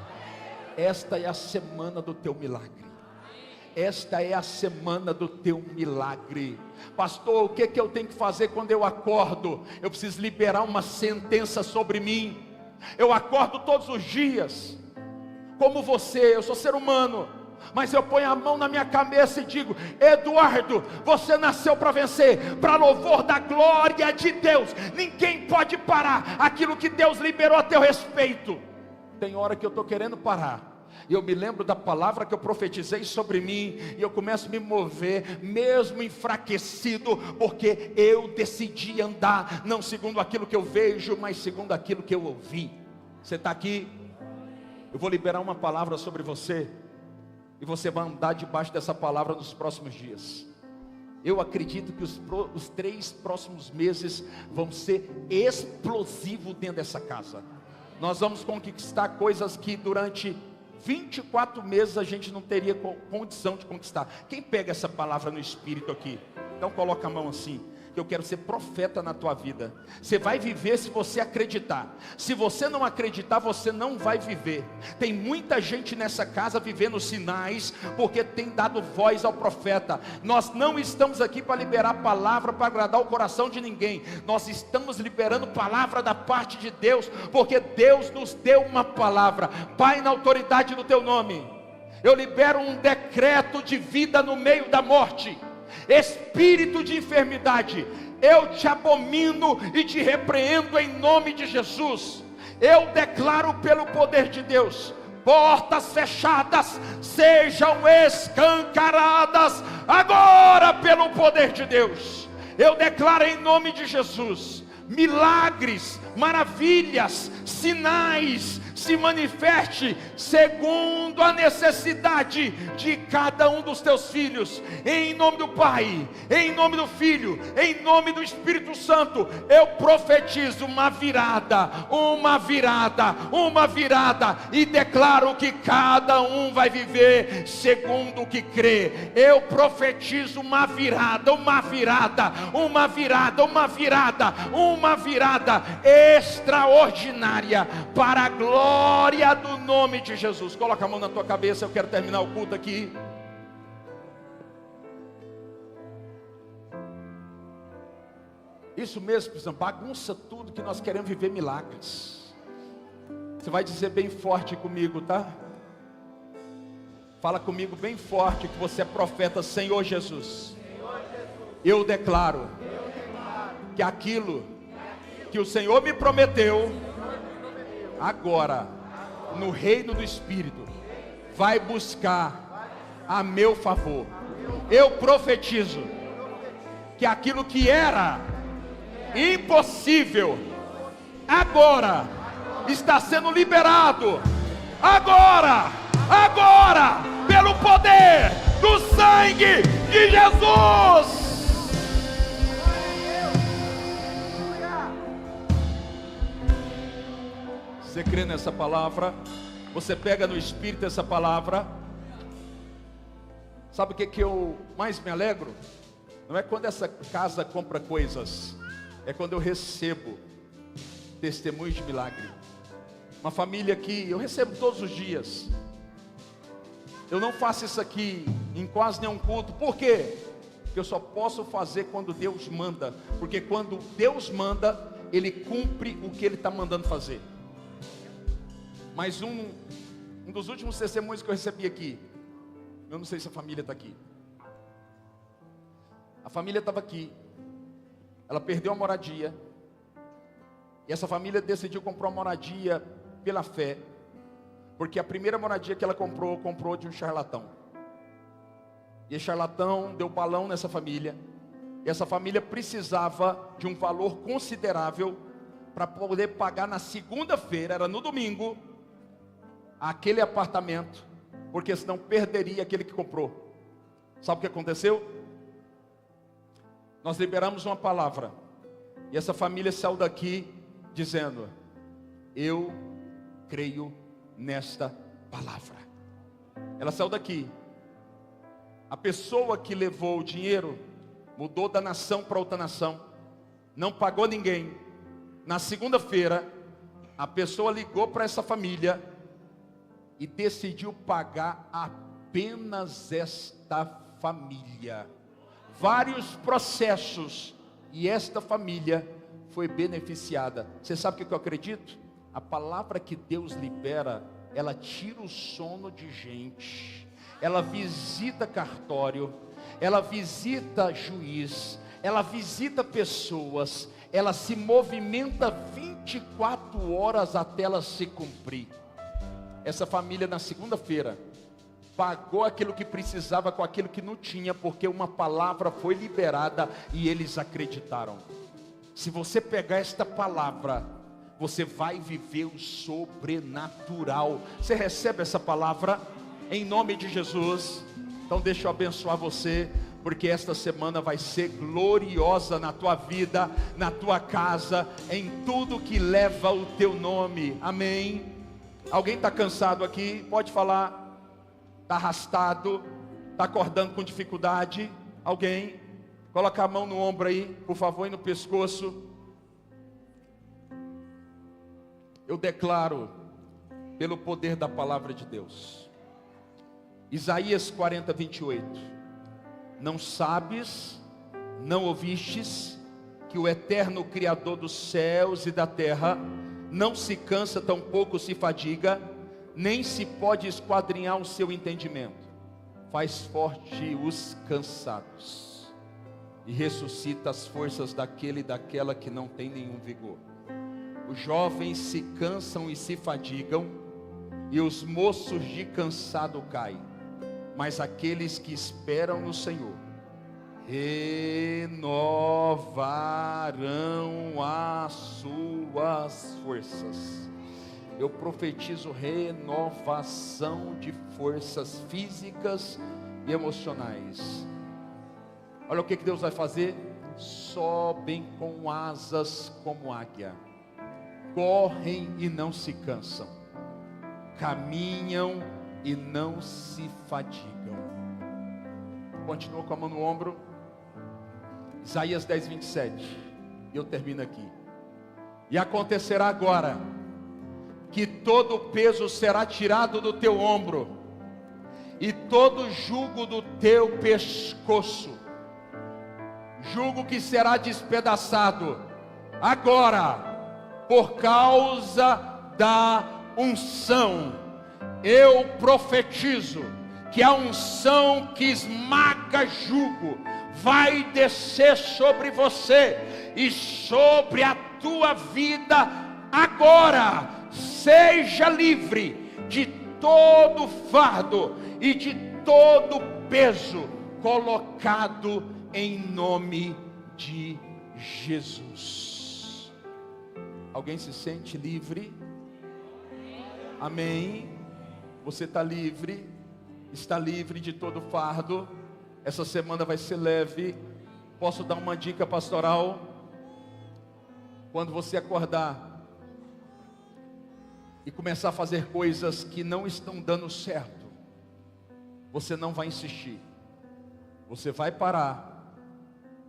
Esta é a semana do teu milagre. Esta é a semana do teu milagre. Pastor, o que eu tenho que fazer quando eu acordo? Eu preciso liberar uma sentença sobre mim. Eu acordo todos os dias, como você, eu sou ser humano, mas eu ponho a mão na minha cabeça e digo: Eduardo, você nasceu para vencer, para louvor da glória de Deus. Ninguém pode parar aquilo que Deus liberou a teu respeito. Tem hora que eu estou querendo parar, e eu me lembro da palavra que eu profetizei sobre mim, e eu começo a me mover, mesmo enfraquecido, porque eu decidi andar, não segundo aquilo que eu vejo, mas segundo aquilo que eu ouvi. Você está aqui? Eu vou liberar uma palavra sobre você, e você vai andar debaixo dessa palavra nos próximos dias. Eu acredito que os 3 próximos meses vão ser explosivos dentro dessa casa. Nós vamos conquistar coisas que durante 24 meses a gente não teria condição de conquistar. Quem pega essa palavra no espírito aqui? Então coloca a mão assim, que eu quero ser profeta na tua vida. Você vai viver se você acreditar. Se você não acreditar, você não vai viver. Tem muita gente nessa casa vivendo sinais, porque tem dado voz ao profeta. Nós não estamos aqui para liberar palavra para agradar o coração de ninguém. Nós estamos liberando palavra da parte de Deus, porque Deus nos deu uma palavra. Pai, na autoridade do teu nome, eu libero um decreto de vida no meio da morte. Espírito de enfermidade, eu te abomino e te repreendo em nome de Jesus. Eu declaro pelo poder de Deus: portas fechadas sejam escancaradas agora pelo poder de Deus. Eu declaro em nome de Jesus: milagres, maravilhas, sinais se manifeste segundo a necessidade de cada um dos teus filhos, em nome do Pai, em nome do Filho, em nome do Espírito Santo. Eu profetizo uma virada, e declaro que cada um vai viver segundo o que crê. Eu profetizo uma virada extraordinária, para a glória do nome de Jesus. Coloca a mão na tua cabeça, eu quero terminar o culto aqui. Isso mesmo, bagunça tudo, que nós queremos viver milagres. Você vai dizer bem forte comigo, tá? Fala comigo bem forte, que você é profeta. Senhor Jesus, eu declaro que aquilo que o Senhor me prometeu, agora, no reino do Espírito, vai buscar a meu favor. Eu profetizo que aquilo que era impossível, agora está sendo liberado. Agora, pelo poder do sangue de Jesus. Você crê nessa palavra? Você pega no Espírito essa palavra? Sabe o que eu mais me alegro? Não é quando essa casa compra coisas, é quando eu recebo testemunhos de milagre. Uma família que eu recebo todos os dias. Eu não faço isso aqui em quase nenhum culto. Por quê? Porque eu só posso fazer quando Deus manda. Porque quando Deus manda, Ele cumpre o que Ele está mandando fazer. Mas um dos últimos testemunhos que eu recebi aqui, eu não sei se a família está aqui. A família estava aqui, ela perdeu a moradia, e essa família decidiu comprar uma moradia pela fé, porque a primeira moradia que ela comprou de um charlatão. E esse charlatão deu balão nessa família, e essa família precisava de um valor considerável para poder pagar na segunda-feira, era no domingo, aquele apartamento, porque senão perderia aquele que comprou. Sabe o que aconteceu? Nós liberamos uma palavra, e essa família saiu daqui dizendo: eu creio nesta palavra. Ela saiu daqui. A pessoa que levou o dinheiro mudou da nação para outra nação, não pagou ninguém. Na segunda-feira, a pessoa ligou para essa família e decidiu pagar apenas esta família. Vários processos, e esta família foi beneficiada. Você sabe o que eu acredito? A palavra que Deus libera, ela tira o sono de gente, ela visita cartório, ela visita juiz, ela visita pessoas, ela se movimenta 24 horas até ela se cumprir. Essa família na segunda-feira pagou aquilo que precisava com aquilo que não tinha, porque uma palavra foi liberada e eles acreditaram. Se você pegar esta palavra, você vai viver o sobrenatural. Você recebe essa palavra em nome de Jesus? Então deixa eu abençoar você, porque esta semana vai ser gloriosa na tua vida, na tua casa, em tudo que leva o teu nome. Amém? Alguém está cansado aqui? Pode falar. Está arrastado? Está acordando com dificuldade? Alguém? Coloca a mão no ombro aí, por favor, e no pescoço. Eu declaro, pelo poder da palavra de Deus, Isaías 40, 28. Não sabes, não ouvistes, que o eterno Criador dos céus e da terra não se cansa, tampouco se fadiga, nem se pode esquadrinhar o seu entendimento. Faz forte os cansados e ressuscita as forças daquele e daquela que não tem nenhum vigor. Os jovens se cansam e se fadigam, e os moços de cansado caem, mas aqueles que esperam no Senhor renovarão as suas forças. Eu profetizo renovação de forças físicas e emocionais. Olha o que Deus vai fazer: sobem com asas como águia, correm e não se cansam, caminham e não se fadigam. Continua com a mão no ombro. Isaías 10, 27. E eu termino aqui. E acontecerá agora que todo o peso será tirado do teu ombro, e todo o jugo do teu pescoço, jugo que será despedaçado agora, por causa da unção. Eu profetizo que a unção que esmaga jugo vai descer sobre você e sobre a tua vida agora. Seja livre de todo fardo e de todo peso colocado em nome de Jesus. Alguém se sente livre? Amém? Você está livre de todo fardo. Essa semana vai ser leve. Posso dar uma dica pastoral? Quando você acordar e começar a fazer coisas que não estão dando certo, você não vai insistir. Você vai parar,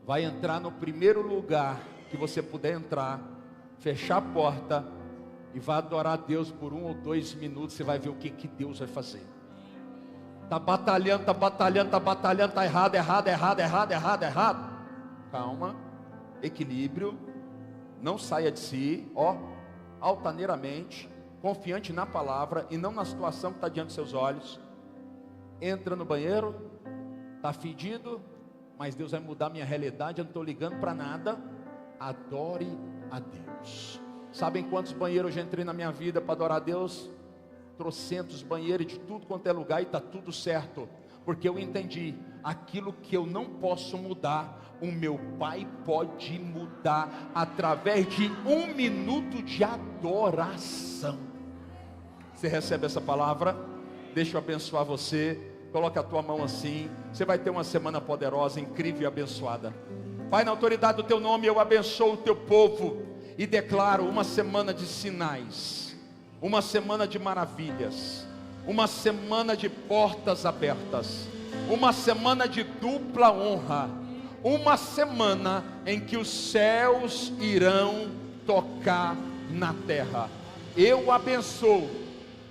vai entrar no primeiro lugar que você puder entrar, fechar a porta e vai adorar a Deus por 1 ou 2 minutos. Você vai ver o que Deus vai fazer. Está batalhando, está errado. Calma, equilíbrio, não saia de si, altaneiramente, confiante na palavra e não na situação que está diante dos seus olhos. Entra no banheiro, está fedido, mas Deus vai mudar minha realidade, eu não estou ligando para nada. Adore a Deus. Sabem quantos banheiros eu já entrei na minha vida para adorar a Deus? Trocentos banheiros de tudo quanto é lugar, e está tudo certo, porque eu entendi, aquilo que eu não posso mudar, o meu Pai pode mudar, através de 1 minuto de adoração. Você recebe essa palavra? Deixa eu abençoar você. Coloca a tua mão assim. Você vai ter uma semana poderosa, incrível e abençoada. Pai, na autoridade do teu nome, eu abençoo o teu povo e declaro uma semana de sinais, uma semana de maravilhas, uma semana de portas abertas, uma semana de dupla honra, uma semana em que os céus irão tocar na terra. Eu abençoo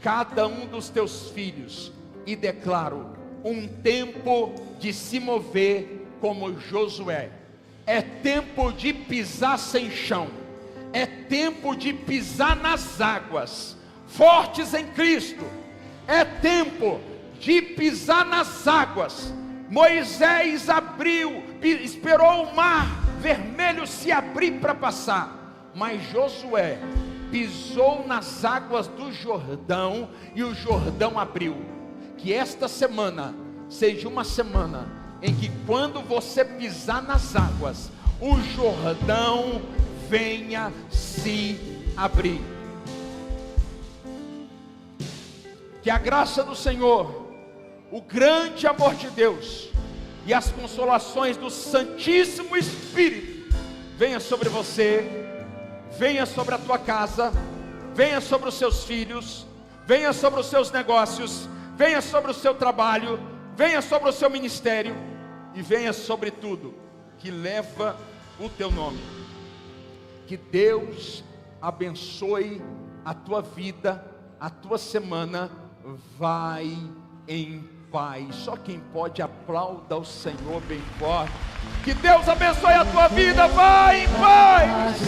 cada um dos teus filhos e declaro um tempo de se mover como Josué. É tempo de pisar sem chão, é tempo de pisar nas águas, fortes em Cristo. É tempo de pisar nas águas. Moisés esperou o mar vermelho se abrir para passar, mas Josué pisou nas águas do Jordão e o Jordão abriu. Que esta semana seja uma semana em que, quando você pisar nas águas, o Jordão venha se abrir. Que a graça do Senhor, o grande amor de Deus e as consolações do Santíssimo Espírito venha sobre você, venha sobre a tua casa, venha sobre os seus filhos, venha sobre os seus negócios, venha sobre o seu trabalho, venha sobre o seu ministério e venha sobre tudo que leva o teu nome. Que Deus abençoe a tua vida, a tua semana. Vai em paz. Só quem pode aplauda o Senhor bem forte. Que Deus abençoe a tua vida. Vai em paz.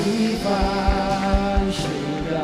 Vai chegar.